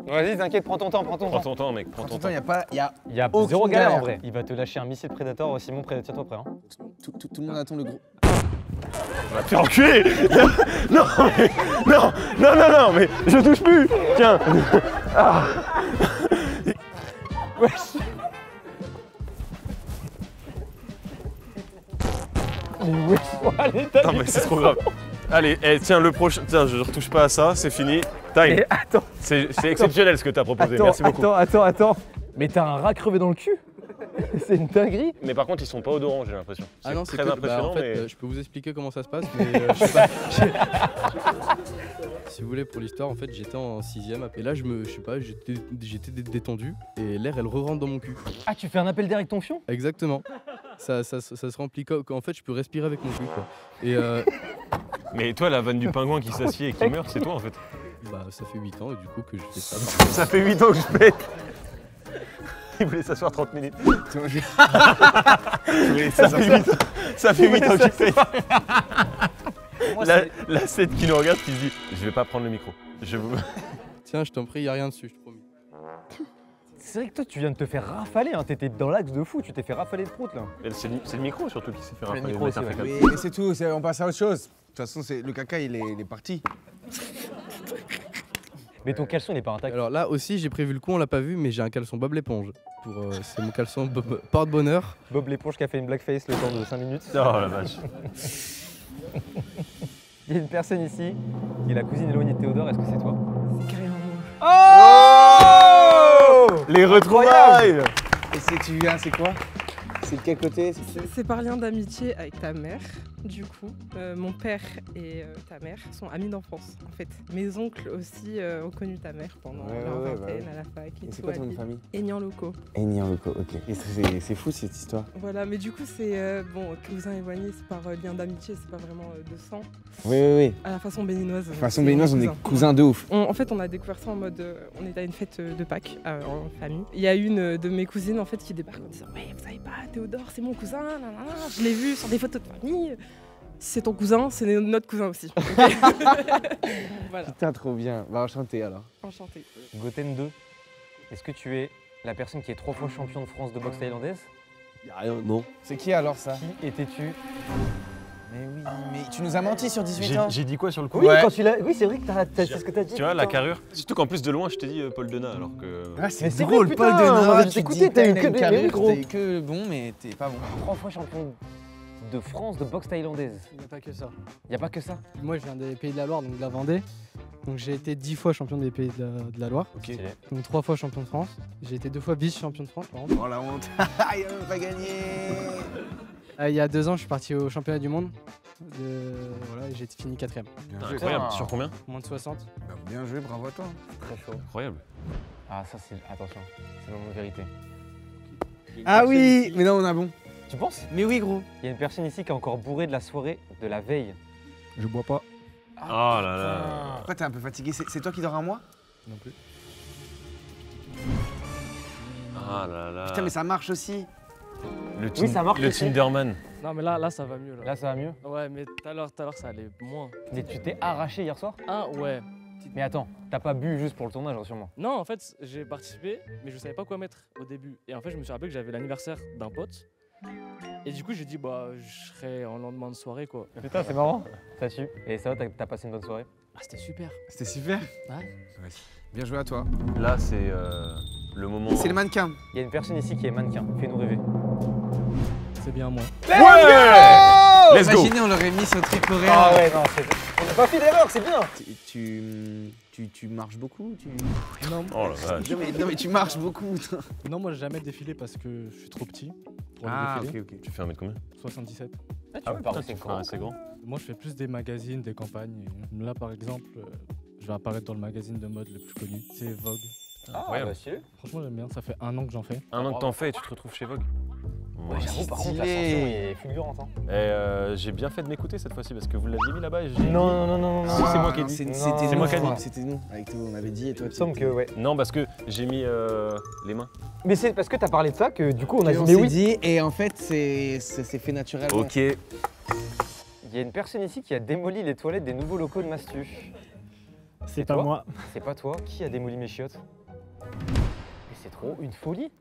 Vas-y, t'inquiète, prends ton temps, Prends ton temps mec, prends ton temps. Il y a zéro aucune galère en galère. vrai. Il va te lâcher un missile Predator, Simon, tiens-toi prêt. Hein. Tout le monde attend le gros. Va te faire enculer. Non mais non mais je touche plus. Tiens. Ah. Wesh. Mais wesh, allez, Non mais c'est trop grave. Allez, tiens le prochain. Tiens, je retouche pas à ça, c'est fini. Time. Attends. C'est exceptionnel ce que t'as proposé, merci beaucoup. Attends. Mais t'as un rat crevé dans le cul? C'est une dinguerie. Mais par contre, ils sont pas odorants, j'ai l'impression. Ah non, c'est très que, impressionnant, en fait, mais... je peux vous expliquer comment ça se passe, mais je sais pas. Si vous voulez, pour l'histoire, en fait, j'étais en 6ème et là, je sais pas, j'étais détendu et l'air, elle re-rentre dans mon cul. Ah, tu fais un appel d'air avec ton fion? Exactement. Ça se remplit en fait, je peux respirer avec mon cul, quoi. Et Mais toi, la vanne du pingouin qui s'assied et qui meurt, c'est toi en fait. Bah, ça fait 8 ans et du coup que je fais ça. Ça fait 8 ans que je pète. Il voulait s'asseoir 30 minutes. Ça fait 8 ans que je pète. La 7 qui nous regarde qui se dit je vais pas prendre le micro. Tiens, je t'en prie, y a rien dessus, je te promets. C'est vrai que toi, tu viens de te faire rafaler, hein. T'étais dans l'axe de fou, tu t'es fait rafaler de prout là. C'est le micro surtout qui s'est fait rafaler. Le micro aussi, ouais. Mais c'est tout, on passe à autre chose. De toute façon, le caca, il est parti. Mais ton caleçon, il est pas intact. Alors là aussi, j'ai prévu le coup, on l'a pas vu, mais j'ai un caleçon Bob l'éponge. C'est mon caleçon porte-bonheur. Bob l'éponge qui a fait une blackface le temps de 5 minutes. Oh la vache. Il y a une personne ici qui est la cousine éloignée de Théodore, est-ce que c'est toi? C'est carrément moi. Oh Les retrouvailles. Et tu viens, c'est quoi? C'est de quel côté? C'est par lien d'amitié avec ta mère. Du coup, mon père et ta mère sont amis d'enfance. En fait, mes oncles aussi ont connu ta mère pendant leur vingtaine à la fac. Et c'est quoi ton nom de famille? Aignan Locaux. Aignan Locaux, ok. Et c'est fou cette histoire. Voilà, mais du coup, c'est bon, cousin éloigné, c'est par lien d'amitié, c'est pas vraiment de sang. Oui. À la façon béninoise. Façon béninoise, on est cousins de ouf. En fait, on a découvert ça en mode. On était à une fête de Pâques en famille. Il y a une de mes cousines en fait qui débarque en disant ouais, vous savez pas, Théodore, c'est mon cousin, je l'ai vu sur des photos de famille. C'est ton cousin, c'est notre cousin aussi. Voilà. Putain, trop bien. Bah, enchanté alors. Enchanté. Goten 2, est-ce que tu es la personne qui est 3 fois champion de France de boxe thaïlandaise? Y'a rien, non. C'est qui alors ça? Qui étais-tu? Mais oui, mais tu nous as menti sur 18 ans. J'ai dit quoi sur le coup? Oui, quand tu l'as. Oui, c'est vrai que c'est ce que t'as dit. Tu vois, la carrure. Surtout qu'en plus de loin, je t'ai dit Paul Denat alors que. Ah, c'est drôle, Paul Denat. Tu écouté, t'as eu que des carrures, gros. t'es que bon, mais t'es pas bon. 3 fois champion de France de boxe thaïlandaise. Il n'y a pas que ça. Il n'y a pas que ça. Moi, je viens des Pays de la Loire, donc de la Vendée. Donc j'ai été 10 fois champion des Pays de la Loire. Ok. Donc 3 fois champion de France. J'ai été 2 fois vice-champion de France, par exemple. Oh la honte. Il a même pas gagné. Il y a 2 ans, je suis parti au championnat du monde. Voilà, et j'ai fini 4ème. Incroyable. Sur combien? Moins de 60. Bah, bien joué, bravo à toi. Très chaud. Incroyable. Ah, ça, c'est. Attention, c'est le moment de vérité. Ah oui, mais non, on a bon. Tu penses? Mais oui, gros. Il y a une personne ici qui est encore bourrée de la soirée de la veille. Je bois pas. Oh là là. Pourquoi t'es un peu fatigué? C'est toi qui dors à moi? Non plus. Ah là là. Putain, mais ça marche aussi. Oui, ça marche Le aussi. Tinderman. Non, mais là, ça va mieux. Là, ça va mieux? Ouais, mais tout à l'heure, ça allait moins. Mais tu t'es arraché hier soir? Ah, ouais. Mais attends, t'as pas bu juste pour le tournage, sûrement? Non, en fait, j'ai participé, mais je savais pas quoi mettre au début. Et en fait, je me suis rappelé que j'avais l'anniversaire d'un pote. Et du coup, j'ai dit, bah, je serai en lendemain de soirée, quoi. Putain, c'est marrant. Ça tue. Et ça va, t'as passé une bonne soirée? Ah, c'était super. C'était super. Ouais. Bien joué à toi. Là, c'est le moment. C'est le mannequin. Il y a une personne ici qui est mannequin. Fais-nous rêver. C'est bien moi. Ouais. Let's go. Imaginez, on l'aurait mis sur triple Ah ouais, non, on n'a pas fait d'erreur, c'est bien. Tu marches beaucoup Non. Oh la vache. Non mais tu marches beaucoup. Non, moi j'ai jamais défilé parce que je suis trop petit pour Ah défiler. ok. Tu fais 1 mètre combien? 77. Ah, tu Ah veux ouais, parler, putain, c'est tu fais grand. assez grand. Moi je fais plus des magazines, des campagnes. Et là par exemple, je vais apparaître dans le magazine de mode le plus connu. C'est Vogue. Ah, Incroyable. bah, stylé. Franchement j'aime bien, ça fait 1 an que j'en fais. 1 an que t'en fais et tu te retrouves chez Vogue. Ouais, j'avoue, par contre, l'ascension est fulgurante. Hein. Et j'ai bien fait de m'écouter cette fois-ci parce que vous l'aviez mis là-bas et j'ai Non. Si, c'est moi qui ai dit. C'était moi qui ai dit. C'était nous. Avec toi, on avait dit et toi. Il me semble que ouais. Non, parce que j'ai mis les mains. Mais c'est parce que t'as parlé de ça que du coup on a dit On mais s'est oui. dit et en fait c'est fait naturellement. Ok. Il y a une personne ici qui a démoli les toilettes des nouveaux locaux de Mastu. C'est pas toi moi. C'est pas toi. Qui a démoli mes chiottes? Mais c'est trop une folie.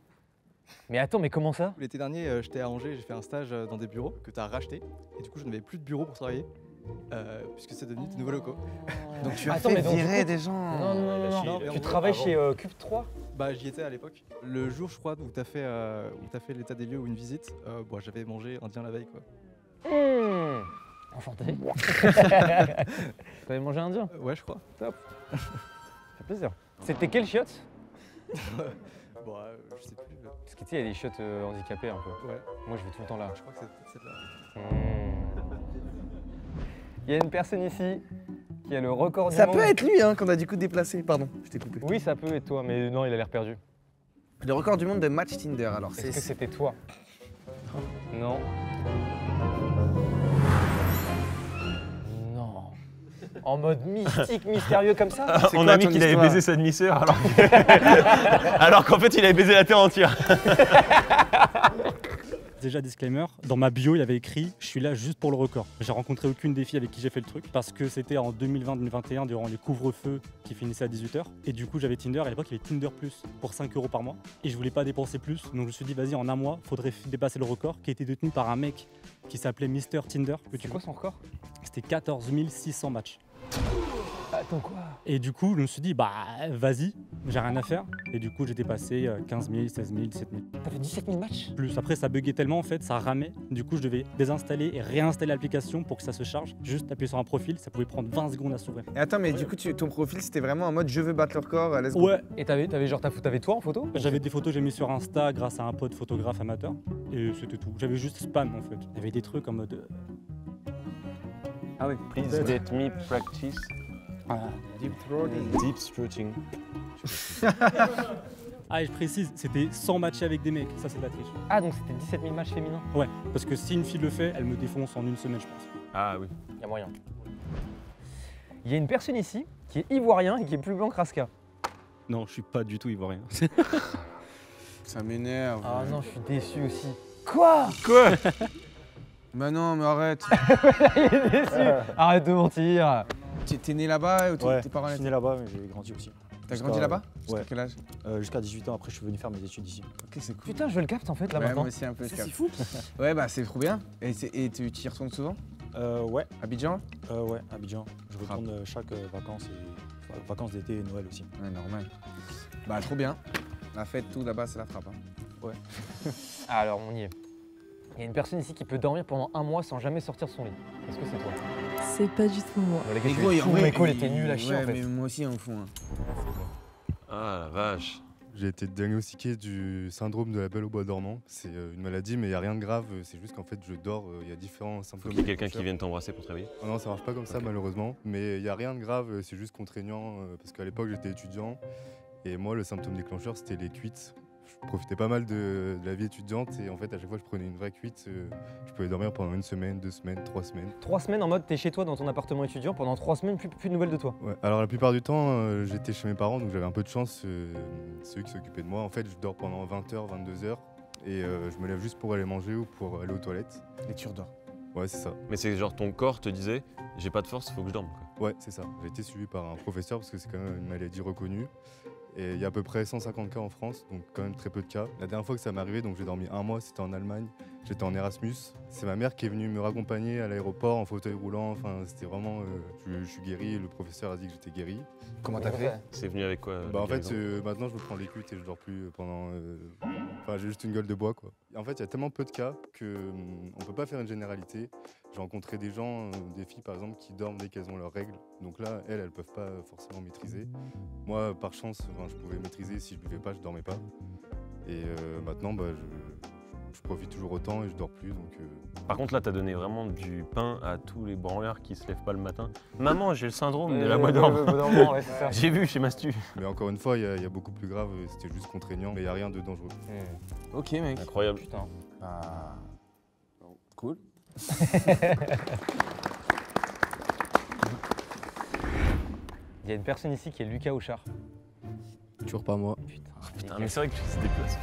Mais attends, mais comment ça? L'été dernier, j'étais à Angers, j'ai fait un stage dans des bureaux que tu as rachetés. Et du coup, je n'avais plus de bureau pour travailler, puisque c'est devenu de nouveaux locaux. Donc tu as Attends, fait mais donc, virer du coup- des gens. Non. mais en Tu gros, travailles avant- chez Cube 3? Bah, j'y étais à l'époque. Le jour, je crois, où tu as fait l'état des lieux ou une visite, bon, j'avais mangé indien la veille, quoi. Enchanté. T'avais mangé indien? Ouais, je crois. Top. Ça fait plaisir. C'était quelle chiotte? Bon, je sais plus. Parce que tu sais, il y a des shots handicapés un peu. Ouais. Moi, je vais tout le temps là. Je crois que c'est celle-là. Il y a une personne ici qui a le record du Ça monde. peut être lui hein, qu'on a du coup déplacé. Pardon, je t'ai coupé. Oui, ça peut être toi, mais non, il a l'air perdu. Le record du monde de match Tinder, alors Est-ce que c'était toi? Non. Non. En mode mystique, mystérieux comme ça? On a mis qu'il avait baisé sa demi-sœur alors qu'en fait il avait baisé la terre entière. Déjà, disclaimer, dans ma bio, il y avait écrit « Je suis là juste pour le record ». J'ai rencontré aucune des filles avec qui j'ai fait le truc parce que c'était en 2020-2021 durant les couvre-feux qui finissaient à 18h. Et du coup, j'avais Tinder. À l'époque, il y avait Tinder Plus pour 5 € par mois. Et je voulais pas dépenser plus. Donc, je me suis dit, vas-y, en un mois, faudrait dépasser le record qui était détenu par un mec qui s'appelait Mister Tinder. C'est quoi son record? C'était 14 600 matchs. Attends, quoi? Et du coup, je me suis dit, bah vas-y, j'ai rien à faire. Et du coup, j'étais passé 15 000, 16 000, 17 000. T'as fait 17 000 matchs? Plus. Après, ça buguait tellement, en fait, ça ramait. Du coup, je devais désinstaller et réinstaller l'application pour que ça se charge. Juste appuyer sur un profil, ça pouvait prendre 20 secondes à s'ouvrir. Et attends, mais du coup, ton profil, c'était vraiment en mode je veux battre le record, let's go. Ouais. Et t'avais genre, t'avais toi en photo? J'avais des photos, j'ai mis sur Insta grâce à un pote photographe amateur. Et c'était tout. J'avais juste spam, en fait. Il y avait des trucs en mode... Ah oui, please let me practice. Voilà. Deep throating. Deep throating. Ah, et je précise, c'était sans matcher avec des mecs. Ça, c'est de la triche. Ah, donc c'était 17 000 matchs féminins? Ouais, parce que si une fille le fait, elle me défonce en une semaine, je pense. Ah oui. Il y a moyen. Il y a une personne ici qui est ivoirien et qui est plus blanc que Raska. Non, je suis pas du tout ivoirien. Ça m'énerve. Ah non, je suis déçu aussi. Quoi? Bah non, mais arrête. Il est déçu. Arrête de mentir. T'es né là-bas ou Ouais, tes parents je suis né là-bas, mais j'ai grandi aussi. T'as grandi là-bas? Jusqu'à Ouais. quel âge? Jusqu'à 18 ans, après je suis venu faire mes études ici. Ok, c'est cool. Putain, je le capte en fait là Ouais, maintenant. moi aussi un peu. je C'est capte. fou. Ouais, bah c'est trop bien. Et tu y retournes souvent? Ouais. Abidjan? Ouais, Abidjan. Je retourne chaque vacances, et vacances d'été et Noël aussi. Ouais, normal. Bah trop bien. La fête, tout là-bas, c'est la frappe. Hein. Ouais. Alors, on y est. Il y a une personne ici qui peut dormir pendant un mois sans jamais sortir de son lit. Est-ce que c'est toi? C'est pas du tout moi. Les gars, je suis fou, Meko, il était nul à chier ouais, en fait. mais moi aussi en fond. Hein. Ah la vache. J'ai été diagnostiqué du syndrome de la Belle au bois dormant. C'est une maladie, mais il n'y a rien de grave. C'est juste qu'en fait, je dors. Il y a différents symptômes. Faut qu'il y ait quelqu'un qui vienne t'embrasser pour te réveiller. Oh non, ça marche pas comme ça, malheureusement. Mais il n'y a rien de grave. C'est juste contraignant parce qu'à l'époque, j'étais étudiant. Et moi, le symptôme déclencheur, c'était les cuites. Je profitais pas mal de la vie étudiante. Et en fait, à chaque fois que je prenais une vraie cuite, je pouvais dormir pendant 1 semaine, 2 semaines, 3 semaines. 3 semaines en mode t'es chez toi dans ton appartement étudiant, pendant 3 semaines, plus de nouvelles de toi. Ouais. Alors la plupart du temps, j'étais chez mes parents, donc j'avais un peu de chance. C'est eux qui s'occupaient de moi. En fait, je dors pendant 20h, 22h. Et je me lève juste pour aller manger ou pour aller aux toilettes. Et tu redors? Ouais, c'est ça. Mais c'est genre ton corps te disait j'ai pas de force, faut que je dorme. Quoi. Ouais, c'est ça. J'ai été suivi par un professeur parce que c'est quand même une maladie reconnue. Et il y a à peu près 150 cas en France, donc quand même très peu de cas. La dernière fois que ça m'est arrivé, donc j'ai dormi 1 mois, c'était en Allemagne. J'étais en Erasmus. C'est ma mère qui est venue me raccompagner à l'aéroport en fauteuil roulant. Enfin, c'était vraiment. Je suis guéri et le professeur a dit que j'étais guéri. Comment t'as fait? C'est venu avec quoi? Bah en fait, maintenant je me prends les cuites et je dors plus pendant. Enfin, j'ai juste une gueule de bois quoi. En fait, il y a tellement peu de cas que on peut pas faire une généralité. J'ai rencontré des gens, des filles par exemple, qui dorment dès qu'elles ont leurs règles. Donc là, elles peuvent pas forcément maîtriser. Moi, par chance, je pouvais maîtriser. Si je buvais pas, je dormais pas. Et maintenant, bah, je profite toujours autant et je dors plus. Donc, Par contre, là, t'as donné vraiment du pain à tous les branleurs qui se lèvent pas le matin. Maman, j'ai le syndrome de la bois dormant. Ouais, c'est ça. J'ai vu chez Mastu. Mais encore une fois, il y a beaucoup plus grave. C'était juste contraignant, mais il n'y a rien de dangereux. Ok, mec. Incroyable. Putain. Bah. Cool. Il y a une personne ici qui est Lucas Auchard. Toujours pas moi. Putain, mais c'est vrai que tu se déplaces.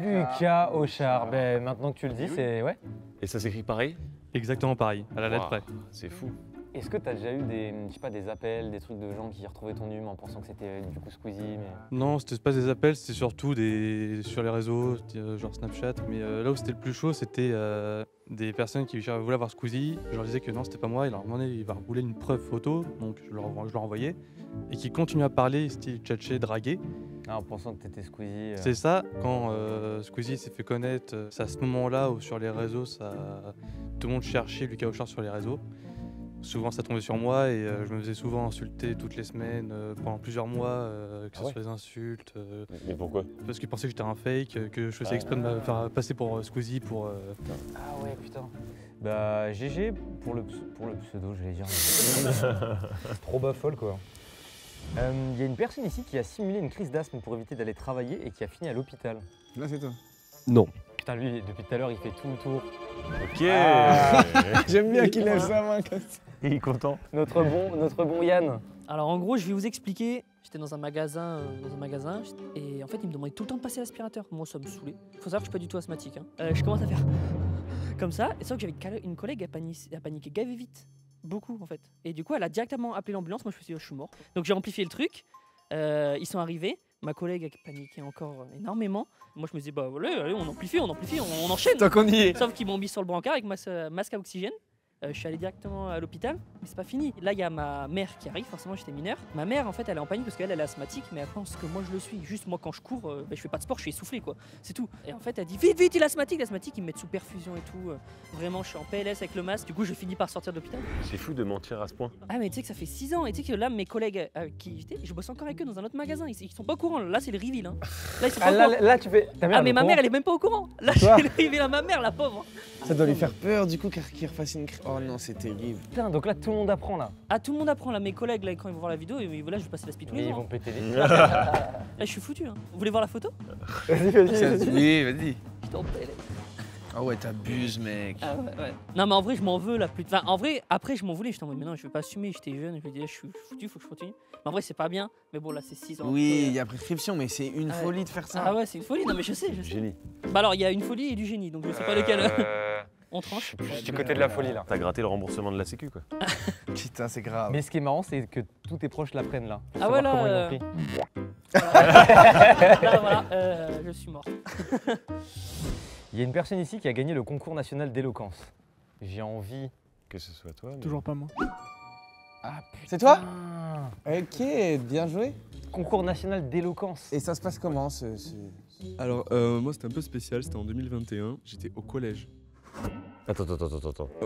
Lucas Auchard. Ben, maintenant que tu le dis, c'est. Ouais. Et ça s'écrit pareil? Exactement pareil, à la lettre près. C'est fou. Est-ce que tu as déjà eu des appels, des trucs de gens qui retrouvaient ton hume en pensant que c'était du coup Squeezie Non, c'était pas des appels, c'était surtout sur les réseaux, genre Snapchat. Mais là où c'était le plus chaud, c'était des personnes qui voulaient avoir Squeezie. Je leur disais que non, c'était pas moi. Ils leur demandaient, il va rouler une preuve photo, donc je leur envoyais. Et qui continuent à parler, style tchatcher, draguer. Ah, en pensant que t'étais Squeezie. C'est ça, quand Squeezie s'est fait connaître, c'est à ce moment-là où sur les réseaux, tout le monde cherchait Lucas Auchard sur les réseaux. souvent ça tombait sur moi et je me faisais souvent insulter toutes les semaines pendant plusieurs mois, que ce soit des insultes. Mais pourquoi? Parce qu'ils pensaient que j'étais un fake, que je faisais exprès de me faire passer pour Squeezie pour. Ah ouais, putain. Bah, GG pour le pseudo, j'allais dire. Trop baffole, quoi. Il y a une personne ici qui a simulé une crise d'asthme pour éviter d'aller travailler et qui a fini à l'hôpital. Là, c'est toi. Non. Putain, lui, depuis tout à l'heure, il fait tout le tour. Ok. J'aime bien qu'il lève sa main comme ça. Il est content. Notre bon Yann. Alors en gros, je vais vous expliquer. J'étais dans un magasin, et en fait, il me demandait tout le temps de passer l'aspirateur. Moi, ça me saoulait. Faut savoir que je suis pas du tout asthmatique. Je commence à faire comme ça, et sauf que j'avais une collègue, elle paniquait gavé vite. Beaucoup en fait. Et du coup, elle a directement appelé l'ambulance. Moi, je me suis dit, oh, je suis mort. Donc j'ai amplifié le truc. Ils sont arrivés. Ma collègue a paniqué encore énormément. Moi, je me disais, bah allez, on amplifie, on enchaîne. Tant qu'on y est. Sauf qu'ils m'ont mis sur le brancard avec masque à oxygène. Je suis allé directement à l'hôpital, mais c'est pas fini. Là, il y a ma mère qui arrive, forcément j'étais mineur. Ma mère, en fait, elle est en panique parce qu'elle est asthmatique, mais elle pense que moi je le suis. Juste moi, quand je cours, je fais pas de sport, je suis essoufflé, quoi. C'est tout. Et en fait, elle dit vite, vite, il est asthmatique. L'asthmatique, ils me mettent sous perfusion et tout. Vraiment, je suis en PLS avec le masque. Du coup, je finis par sortir de l'hôpital. C'est fou de mentir à ce point. Ah, mais tu sais que ça fait 6 ans. Et tu sais que là, mes collègues qui j'étais, je bosse encore avec eux dans un autre magasin. Ils sont pas au courant. Là, c'est le reveal. Hein. Là, ils sont pas au courant. Là, tu fais. Ah, mais ma mère, elle est même pas au courant. Là, c'est le reveal à ma mère, la pauvre. Ça doit lui faire peur du coup qu'il refasse une crise. Oh non, c'est terrible. Putain, donc là, tout le monde apprend là. Ah, tout le monde apprend là. Mes collègues, là, quand ils vont voir la vidéo, et voilà, je vais passer la speed tous les Mais ils jours. vont péter les. Là, je suis foutu. Hein. Vous voulez voir la photo? Vas-y. Oui, vas-y. J'étais en PLS. Ah ouais, t'abuses, mec. Ah ouais. Non, mais en vrai, je m'en veux là plus. Enfin, en vrai, après, je m'en voulais. J'étais en mode, mais non, je vais pas assumer. J'étais jeune. Je me disais, je suis foutu, faut que je continue. Mais en vrai, c'est pas bien. Mais bon, là, c'est 6 ans. Oui, il y a prescription, mais c'est une folie de faire ça. Ah ouais, c'est une folie. Non, mais je sais. Génie. Bah alors, il y a une folie et du génie. Donc, je sais pas lequel. On tranche. Je suis du côté de la folie là. T'as gratté le remboursement de la sécu, quoi. Putain, c'est grave. Mais ce qui est marrant, c'est que tous tes proches l'apprennent là. Ah ouais, là. Comment ils l'ont pris. Là, voilà, je suis mort. Il y a une personne ici qui a gagné le concours national d'éloquence. J'ai envie que ce soit toi. Mais... Toujours pas moi. Ah putain. C'est toi? Ok, bien joué. Concours national d'éloquence. Et ça se passe comment Alors, moi c'était un peu spécial, c'était en 2021, j'étais au collège. Attends.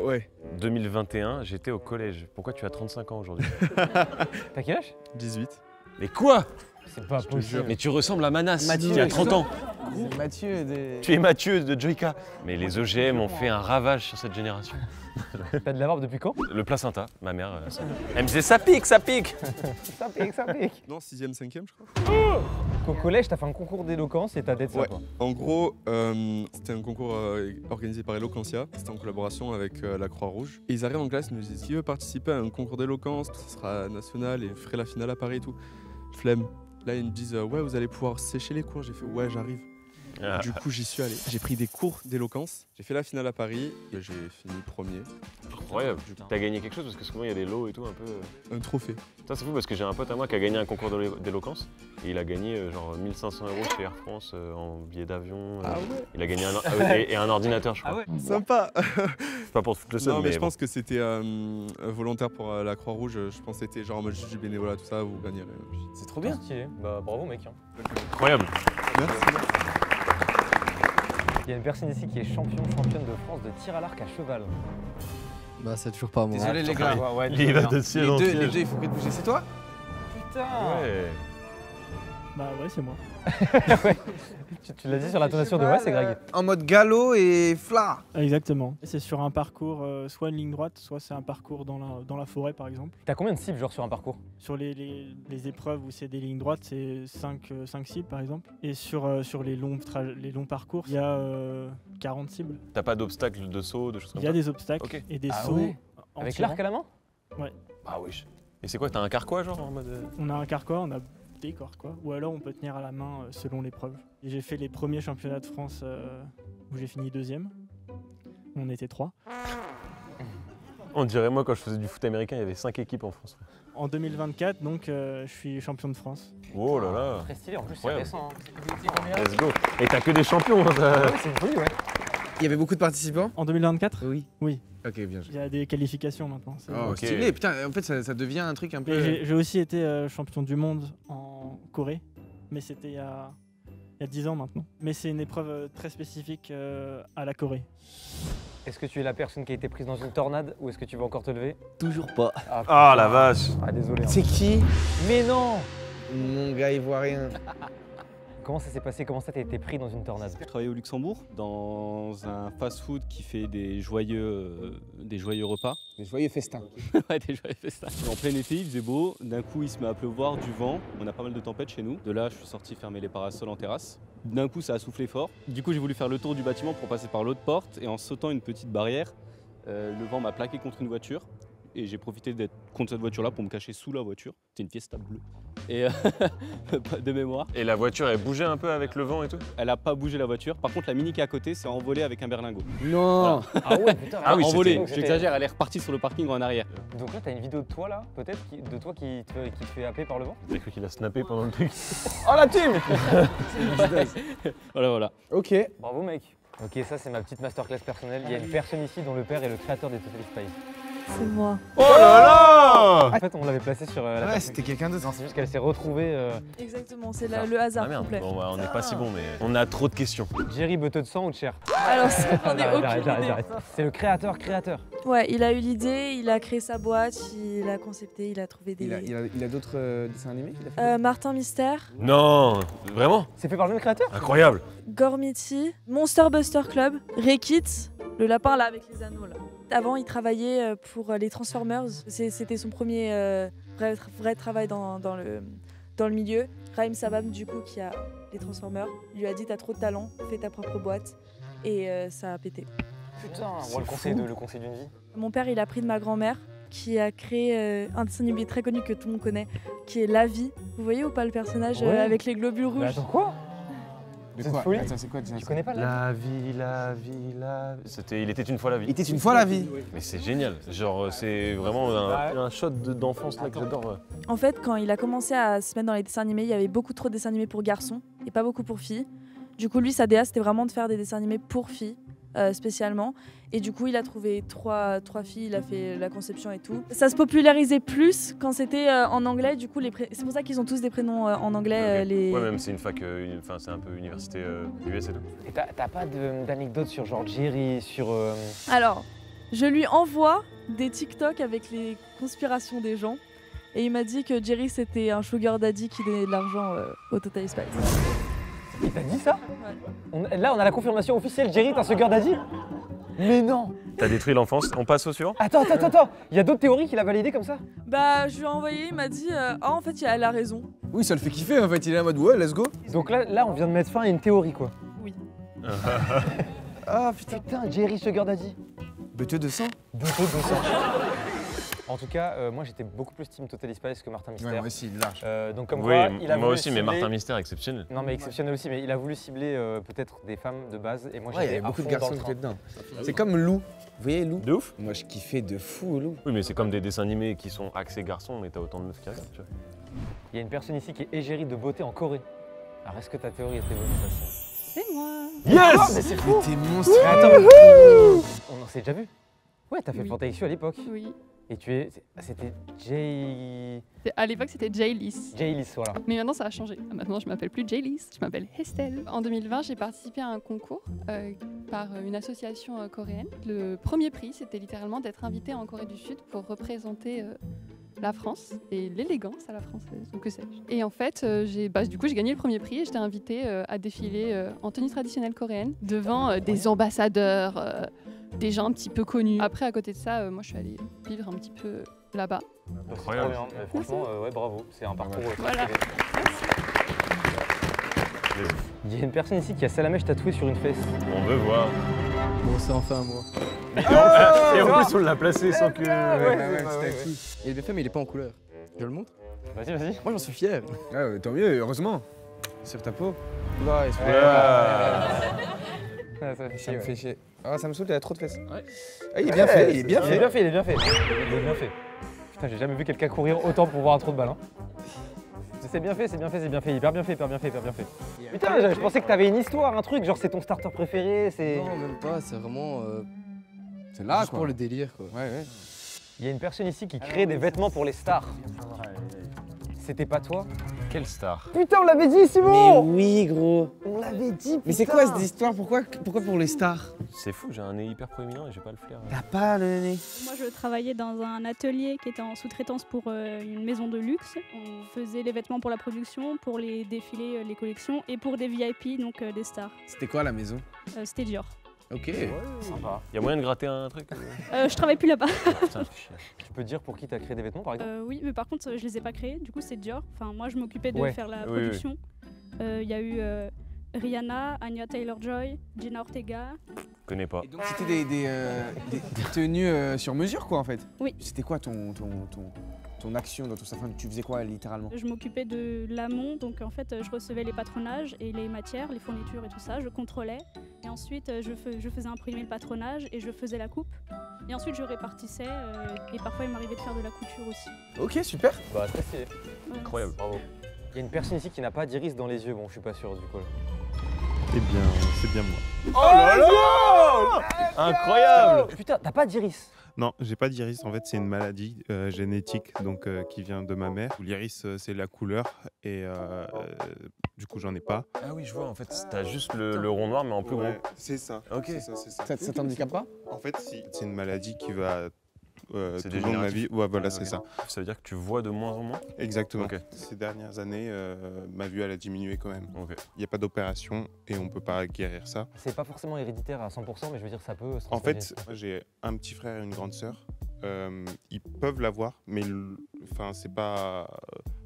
Ouais. 2021, j'étais au collège. Pourquoi tu as 35 ans aujourd'hui? T'as quel âge? 18. Mais quoi? C'est pas possible. Mais tu ressembles à Manas, Mathieu, il y a 30 ans. C'est Mathieu des... Tu es Mathieu de Joyka. Mais les OGM ont fait un ravage sur cette génération. T'as de la barbe depuis quand? Le placenta, ma mère. Elle me disait ça pique, ça pique. Ça pique. Non, 6ème, 5ème, je crois. Au collège, t'as fait un concours d'éloquence et t'as d'être ça, Ouais. quoi. En gros, c'était un concours organisé par Eloquentia. C'était en collaboration avec la Croix-Rouge. Et ils arrivent en classe, ils me disent qui veut participer à un concours d'éloquence, ça sera national et ferait la finale à Paris et tout. Flemme. Là, ils me disent ouais, vous allez pouvoir sécher les cours. J'ai fait ouais, j'arrive. Ah. Du coup, j'y suis allé. J'ai pris des cours d'éloquence. J'ai fait la finale à Paris et j'ai fini premier. Incroyable. T'as gagné quelque chose parce que souvent il y a des lots et tout un peu. Un trophée. Ça c'est fou parce que j'ai un pote à moi qui a gagné un concours d'éloquence et il a gagné genre 1500 € chez Air France en billets d'avion. Ah ouais. Il a gagné et un ordinateur, je crois. Ah ouais. Sympa. C'est pas pour te foutre le seum. Non, mais je bon. pense que c'était volontaire pour la Croix-Rouge. Je pense que c'était genre en mode juste du bénévolat, tout ça, vous gagnerez. C'est trop bien. Stylé. Bah bravo mec. Incroyable. Merci. Il y a une personne ici qui est championne de France de tir à l'arc à cheval. Bah c'est toujours pas moi. Désolé les gars. Il va de siège en les siège. deux, il faut que bouger. C'est toi? Putain. Ouais. Bah ouais, c'est moi. Ouais. Tu l'as dit sur l'intonation de ouais, c'est Greg. En mode galop et fla. Exactement. C'est sur un parcours, soit une ligne droite, soit c'est un parcours dans la forêt par exemple. T'as combien de cibles genre sur un parcours? Sur les épreuves où c'est des lignes droites, c'est 5 cibles par exemple. Et sur les longs parcours, il y a 40 cibles. T'as pas d'obstacles de saut, de choses comme Il ça? y a des obstacles Ok. et des Ah sauts. ouais. en Avec tirant. l'arc à la main? Ouais. Ah oui. Et c'est quoi? T'as un carquois genre en mode. On a un carquois, on a des carquois. Ou alors on peut tenir à la main selon l'épreuve. Et j'ai fait les premiers championnats de France où j'ai fini 2e. On était 3. On dirait moi quand je faisais du foot américain, il y avait 5 équipes en France. En 2024, donc je suis champion de France. Oh là là. Très stylé, en plus c'est Ouais. récent. Hein. Let's go. Et t'as que des champions. Hein, Ouais, c'est une folie, ouais. Il y avait beaucoup de participants? En 2024 Oui. Oui. Ok, bien joué. Il y a des qualifications maintenant. Oh, Ok. stylé. Putain, en fait, ça devient un truc un peu. Et j'ai aussi été champion du monde en Corée, mais c'était il y a 10 ans maintenant. Mais c'est une épreuve très spécifique à la Corée. Est-ce que tu es la personne qui a été prise dans une tornade ou est-ce que tu veux encore te lever? Toujours pas. Ah la vache. Ah désolé. C'est qui? Mais non. Mon gars, il voit rien. Comment ça s'est passé? Comment ça t'as été pris dans une tornade? Je travaillais au Luxembourg dans un fast-food qui fait des joyeux repas. Des joyeux festins. Ouais, des joyeux festins. En plein été, il faisait beau. D'un coup, il se met à pleuvoir, du vent. On a pas mal de tempêtes chez nous. De là, je suis sorti fermer les parasols en terrasse. D'un coup, ça a soufflé fort. Du coup, j'ai voulu faire le tour du bâtiment pour passer par l'autre porte. Et en sautant une petite barrière, le vent m'a plaqué contre une voiture. Et j'ai profité d'être contre cette voiture-là pour me cacher sous la voiture. C'était une Fiesta bleue. Et de mémoire. Et la voiture, elle bougeait un peu avec le vent et tout? Elle a pas bougé la voiture. Par contre, la Mini qui est à côté s'est envolée avec un berlingot. Non. Ah ouais, putain. Ah oui, envolée. c'était- J'exagère, elle est repartie sur le parking en arrière. Donc là, t'as une vidéo de toi là, peut-être, de toi qui te fait happer par le vent? J'ai cru qu'il a snappé pendant le truc. Oh la team. Voilà. Ok. Bravo mec. Ok, ça c'est ma petite masterclass personnelle. Il y a une personne ici dont le père est le créateur des Totally Spies. C'est moi. Oh là là! En fait, on l'avait placée sur la Ouais, personne. c'était quelqu'un d'autre. Non, c'est juste qu'elle s'est retrouvée. Exactement, c'est le hasard Ah merde, complet. bon, bah, on n'est pas si bon, mais on a trop de questions. Jerry Buteux de sang ou de chair? Alors, ça, j'en ai Arrête, aucune arrête, idée. arrête. C'est le créateur. Ouais, il a eu l'idée, il a créé sa boîte, il a concepté, il a trouvé des. Il a d'autres dessins animés qu'il a fait Martin Mystère, Non, vraiment? C'est fait par le même créateur? Incroyable. Gormiti, Monster Buster Club, Rekit, le lapin là avec les anneaux là. Avant, il travaillait pour les Transformers. C'était son premier vrai travail dans le milieu. Raïm Sabam, du coup, qui a les Transformers, lui a dit t'as trop de talent, fais ta propre boîte. Et ça a pété. Putain, C'est le conseil d'une vie. Mon père, il a pris de ma grand-mère, qui a créé un dessin animé très connu que tout le monde connaît, qui est La Vie. Vous voyez ou pas le personnage Ouais. avec les globules rouges? Mais attends, quoi? De C'est quoi? une folie. Attends, c'est quoi déjà Tu ça? connais pas La vie. C'était Il était une fois la vie. Il était une fois la vie. Mais c'est génial. Genre, c'est vraiment un shot d'enfance là que j'adore. En fait, quand il a commencé à se mettre dans les dessins animés, il y avait beaucoup trop de dessins animés pour garçons et pas beaucoup pour filles. Du coup, lui, sa DA, c'était vraiment de faire des dessins animés pour filles, spécialement. Et du coup, il a trouvé trois filles, il a fait la conception et tout. Ça se popularisait plus quand c'était en anglais. Du coup, c'est pour ça qu'ils ont tous des prénoms en anglais. Ouais, même c'est une fac, c'est un peu université US et tout. Et t'as pas d'anecdotes sur genre Jerry, sur. Alors, je lui envoie des TikTok avec les conspirations des gens. Et il m'a dit que Jerry, c'était un sugar daddy qui donnait de l'argent au Totally Spies. Il t'a dit ça? Ouais. Là, on a la confirmation officielle. Jerry, t'as un sugar daddy? Mais non! T'as détruit l'enfance. On passe au suivant? Attends. Il y a d'autres théories qu'il a validées comme ça? Bah, je lui ai envoyé, il m'a dit ah, en fait, elle a raison. Oui, ça le fait kiffer en fait. Il est en mode ouais, let's go. Donc là, on vient de mettre fin à une théorie, quoi. Oui. Ah putain. Putain, Jerry Sugar Daddy. Buteux de sang. Buteux de sang. En tout cas, moi j'étais beaucoup plus team Totally Spies que Martin Mystère. Ouais, moi aussi, large. Donc comme Oui, quoi, il a moi voulu aussi, mais cibler- Martin Mystère exceptionnel. Non mais exceptionnel aussi, mais il a voulu cibler peut-être des femmes de base et moi Ouais, il y j'étais avait beaucoup de à fond garçons dans qui le étaient train. dedans. C'est comme Lou. Vous voyez Lou? De ouf. Moi je kiffais de fou Lou. Oui, mais c'est comme des dessins animés qui sont axés garçons, mais t'as autant de meufs qui regardent, tu vois. Il y a une personne ici qui est égérie de beauté en Corée. Alors est-ce que ta théorie était bonne de toute façon? C'est moi. Yes! Mais c'est fou! Mais t'es monstrueux. Attends, on s'est déjà vu? Ouais, t'as fait le Fantasy à l'époque. Oui. Et c'était À l'époque, c'était Jaylis. Jaylis, voilà. Mais maintenant, ça a changé. Maintenant, je m'appelle plus Jaylis, je m'appelle Estelle. En 2020, j'ai participé à un concours par une association coréenne. Le premier prix, c'était littéralement d'être invité en Corée du Sud pour représenter la France et l'élégance à la française, ou que sais-je. Et en fait, du coup, j'ai gagné le premier prix et j'étais invitée à défiler en tenue traditionnelle coréenne devant des ambassadeurs, des gens un petit peu connus. Après, à côté de ça, moi, je suis allée vivre un petit peu là-bas. Incroyable. Trop bien. Mais franchement, ouais, bravo. C'est un parcours. Voilà. Il y a une personne ici qui a Salamèche tatouée sur une fesse. On veut voir. Bon, c'est enfin moi. Et en plus, on l'a placé sans que. Et le BFM, il est pas en couleur. Je le montre? Vas-y. Moi, j'en suis fier. Ah, tant mieux, heureusement. Sur ta peau. Là, ça me fait chier. Ah, ça me saoule, il y a trop de fesses. Ah, il est bien fait, il est bien fait. Il est bien fait. Putain, j'ai jamais vu quelqu'un courir autant pour voir un trou de balle. Hein. C'est bien fait, hyper bien fait. Putain, je pensais que t'avais une histoire, un truc, genre c'est ton starter préféré, c'est... Non, même pas, c'est vraiment. C'est là, juste quoi. pour le délire, quoi. Ouais. Il y a une personne ici qui crée des vêtements pour les stars. C'était pas toi? Quelle star? Putain, on l'avait dit, Simon! Mais oui, gros. On l'avait dit. Mais c'est quoi cette histoire? Pourquoi pour les stars? C'est fou, j'ai un nez hyper proéminent et j'ai pas le flair. T'as pas le nez? Moi, je travaillais dans un atelier qui était en sous-traitance pour une maison de luxe. On faisait les vêtements pour la production, pour les défilés, les collections et pour des VIP, donc des stars. C'était quoi la maison? C'était Dior. Ok. Sympa. Y'a moyen de gratter un truc? Je travaille plus là-bas. Putain, tu peux dire pour qui t'as créé des vêtements par exemple? Oui, mais par contre, je les ai pas créés. Du coup, c'est Dior. Enfin, moi, je m'occupais de faire la Oui, production. Il y a eu Rihanna, Anya Taylor-Joy, Jenna Ortega. Je connais pas. Donc c'était des tenues sur mesure quoi en fait? Oui. C'était quoi ton action dans tout ça? Enfin, tu faisais quoi littéralement? Je m'occupais de l'amont, donc en fait je recevais les patronages et les matières, les fournitures et tout ça, je contrôlais. Et ensuite je faisais imprimer le patronage et je faisais la coupe. Et ensuite je répartissais et parfois il m'arrivait de faire de la couture aussi. Ok, super. Bah très stylé. Ouais. Incroyable. Bravo. Il y a une personne ici qui n'a pas d'iris dans les yeux, bon je suis pas sûr du coup. Eh bien, c'est bien moi. Oh là là! Incroyable! Putain, t'as pas d'iris? Non, j'ai pas d'iris. En fait, c'est une maladie génétique donc, qui vient de ma mère. L'iris, c'est la couleur et du coup, j'en ai pas. Ah oui, je vois, en fait, t'as juste le rond noir mais en plus gros. C'est ça. Ok. C'est ça, c'est ça. Ça t'handicape pas? En fait, si. C'est une maladie qui va C'est tout le long de ma vie. Ouais, voilà, Ah, c'est ok. ça. Ça veut dire que tu vois de moins en moins? Exactement. Ok. Ces dernières années, ma vue, elle a diminué quand même. Ok. Il n'y a pas d'opération et on peut pas guérir ça. C'est pas forcément héréditaire à 100%, mais je veux dire ça peut se En transmettre. fait, moi, j'ai un petit frère et une grande sœur. Ils peuvent l'avoir, mais enfin, c'est pas.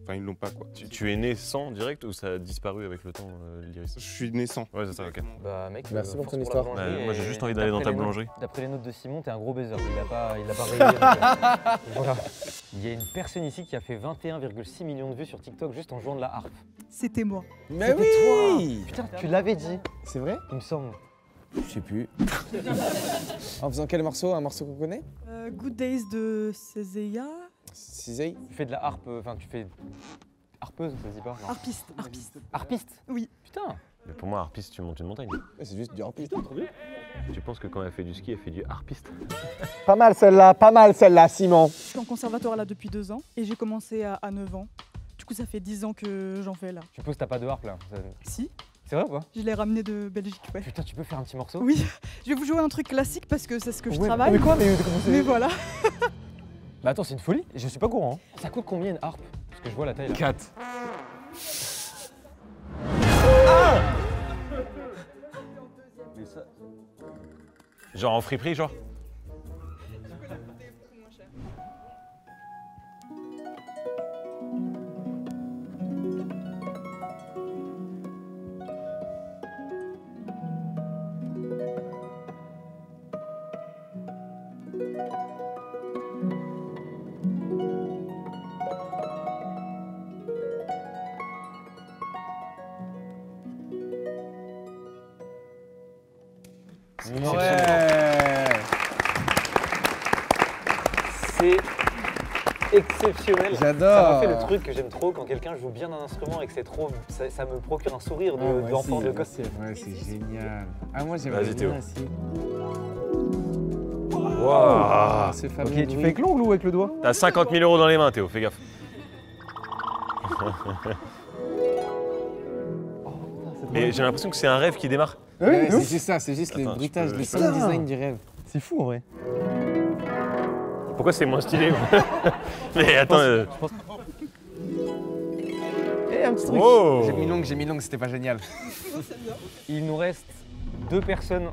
Enfin, ils l'ont pas quoi. Tu es né sans direct ou ça a disparu avec le temps, l'iris? Je suis naissant. Ouais, c'est ça, ok. Bah mec, Merci pour force ton la histoire. boulangerie Ouais, moi, j'ai et juste envie d'aller dans d'après ta les notes- boulangerie. D'après les notes de Simon, t'es un gros baiser. Il a pas rayé. Donc, voilà. Il y a une personne ici qui a fait 21,6 millions de vues sur TikTok juste en jouant de la harpe. C'était moi. Mais C'était oui! toi. Putain, tu l'avais dit. C'est vrai? Il me semble. Je sais plus. En faisant quel morceau? Un morceau qu'on connaît? Good Days de Cézéia. Cisey? Tu fais de la harpe, enfin tu fais harpeuse, ça se dit pas? Non. Harpiste. Harpiste? Oui. Putain. Mais pour moi, harpiste, tu montes une montagne. C'est juste du harpiste. Tu penses que quand elle fait du ski, elle fait du harpiste? Pas mal celle-là, Simon. Je suis en conservatoire là depuis 2 ans et j'ai commencé à 9 ans. Du coup, ça fait 10 ans que j'en fais là. Je suppose que t'as pas de harpe là. Si. C'est vrai ou pas? Je l'ai ramené de Belgique, ouais. Putain, tu peux faire un petit morceau? Oui. Je vais vous jouer un truc classique parce que c'est ce que je Ouais, travaille. mais quoi? Mais voilà. Bah attends, c'est une folie. Je suis pas courant. Hein. Ça coûte combien une harpe? Parce que je vois la taille là. 4. Genre en friperie, genre? Ouais. C'est exceptionnel. J'adore. Ça me fait le truc que j'aime trop quand quelqu'un joue bien un instrument et que c'est trop. Ça me procure un sourire d'enfant de gosse. Ouais, c'est génial. Ah, moi j'aime Vas-y, Théo. bien aussi. Wow. Ce Ok, fameux tu bruit. fais avec l'ongle ou avec le doigt? T'as 50 000 € dans les mains, Théo, fais gaffe. Mais j'ai l'impression que c'est un rêve qui démarre. Ouais, c'est juste ça, c'est juste le Attends, bruitage, je peux- le je peux- sound design du rêve. C'est fou en vrai. Pourquoi c'est moins stylé? Mais attends. Et un petit truc. Oh. J'ai mis longue, c'était pas génial. Il nous reste 2 personnes.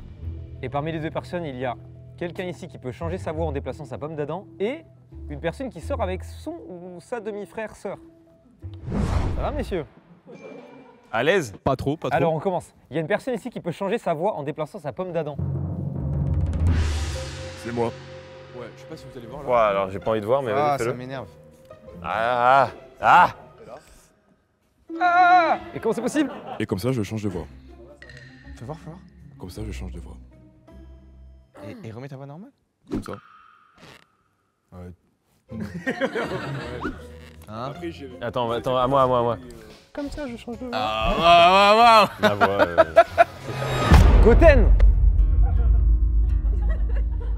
Et parmi les 2 personnes, il y a quelqu'un ici qui peut changer sa voix en déplaçant sa pomme d'Adam et une personne qui sort avec son ou sa demi-frère sœur. Ça va, messieurs? À l'aise? Pas trop, pas trop. Alors on commence. Il y a une personne ici qui peut changer sa voix en déplaçant sa pomme d'Adam. C'est moi. Ouais, je sais pas si vous allez voir là. Ouais, alors j'ai pas envie de voir, mais Ah, vas-y, ça fais-le. m'énerve. Ah, ah, Ah! Et comment c'est possible? Et comme ça, je change de voix. Fais voir. Comme ça, je change de voix. Et remets ta voix normale. Comme ça. Hein? Attends, à moi. Comme ça, je change de voix. Ah, La voix. Goten!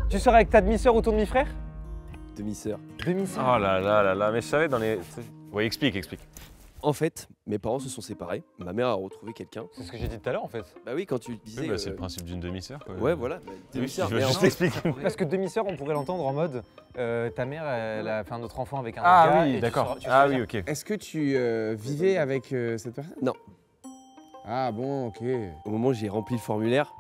Tu sors avec ta demi-sœur ou ton demi-frère? Demi-sœur. Demi-sœur. Oh là là là là, mais je savais dans les. Ouais, explique. En fait, mes parents se sont séparés. Ma mère a retrouvé quelqu'un. C'est ce que j'ai dit tout à l'heure en fait. Bah oui, quand tu disais. Oui, bah, c'est le principe d'une demi-sœur. Quoi. Ouais, voilà. Demi-sœur. Je juste t'explique. Parce que demi-sœur, on pourrait l'entendre en mode ta mère, elle a fait un autre enfant avec un Ah autre gars. oui, et d'accord. tu sauras- oui, ok. Est-ce que tu vivais avec cette personne? Non. Ah bon, ok. Au moment où j'ai rempli le formulaire,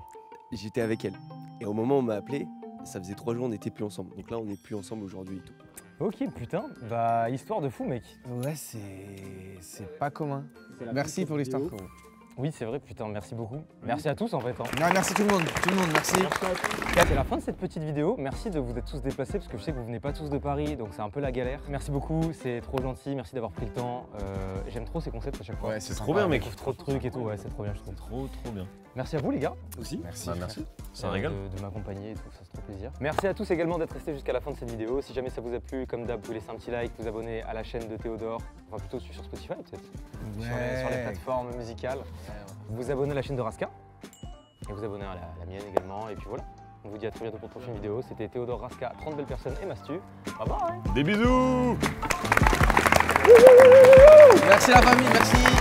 j'étais avec elle. Et au moment où on m'a appelé, ça faisait 3 jours, on n'était plus ensemble. Donc là, on n'est plus ensemble aujourd'hui et tout. Ok, putain, bah histoire de fou, mec. Ouais, c'est pas commun. Merci pour l'histoire. Oui, c'est vrai, putain, merci beaucoup. Merci à tous en fait. Hein. Non, merci tout le monde, merci. C'est la fin de cette petite vidéo. Merci de vous être tous déplacés parce que je sais que vous venez pas tous de Paris, donc c'est un peu la galère. Merci beaucoup, c'est trop gentil, merci d'avoir pris le temps. J'aime trop ces concepts à chaque fois. Ouais, c'est trop bien, mec. On découvre trop de trucs et tout, ouais, c'est trop bien, je trouve. Trop bien. Merci à vous les gars. Aussi. Merci. Bah, merci. Ça régale. De m'accompagner et tout, ça c'est trop plaisir. Merci à tous également d'être restés jusqu'à la fin de cette vidéo. Si jamais ça vous a plu, comme d'hab, vous pouvez laisser un petit like, vous abonner à la chaîne de Théodore, enfin plutôt sur Spotify peut-être, sur les plateformes musicales. Vous abonnez à la chaîne de Raska et vous abonnez à la mienne également. Et puis voilà, on vous dit à très bientôt pour une prochaine vidéo. C'était Théodore Raska, 30 belles personnes et Mastu. Bye bye. Des bisous. Merci la famille, merci.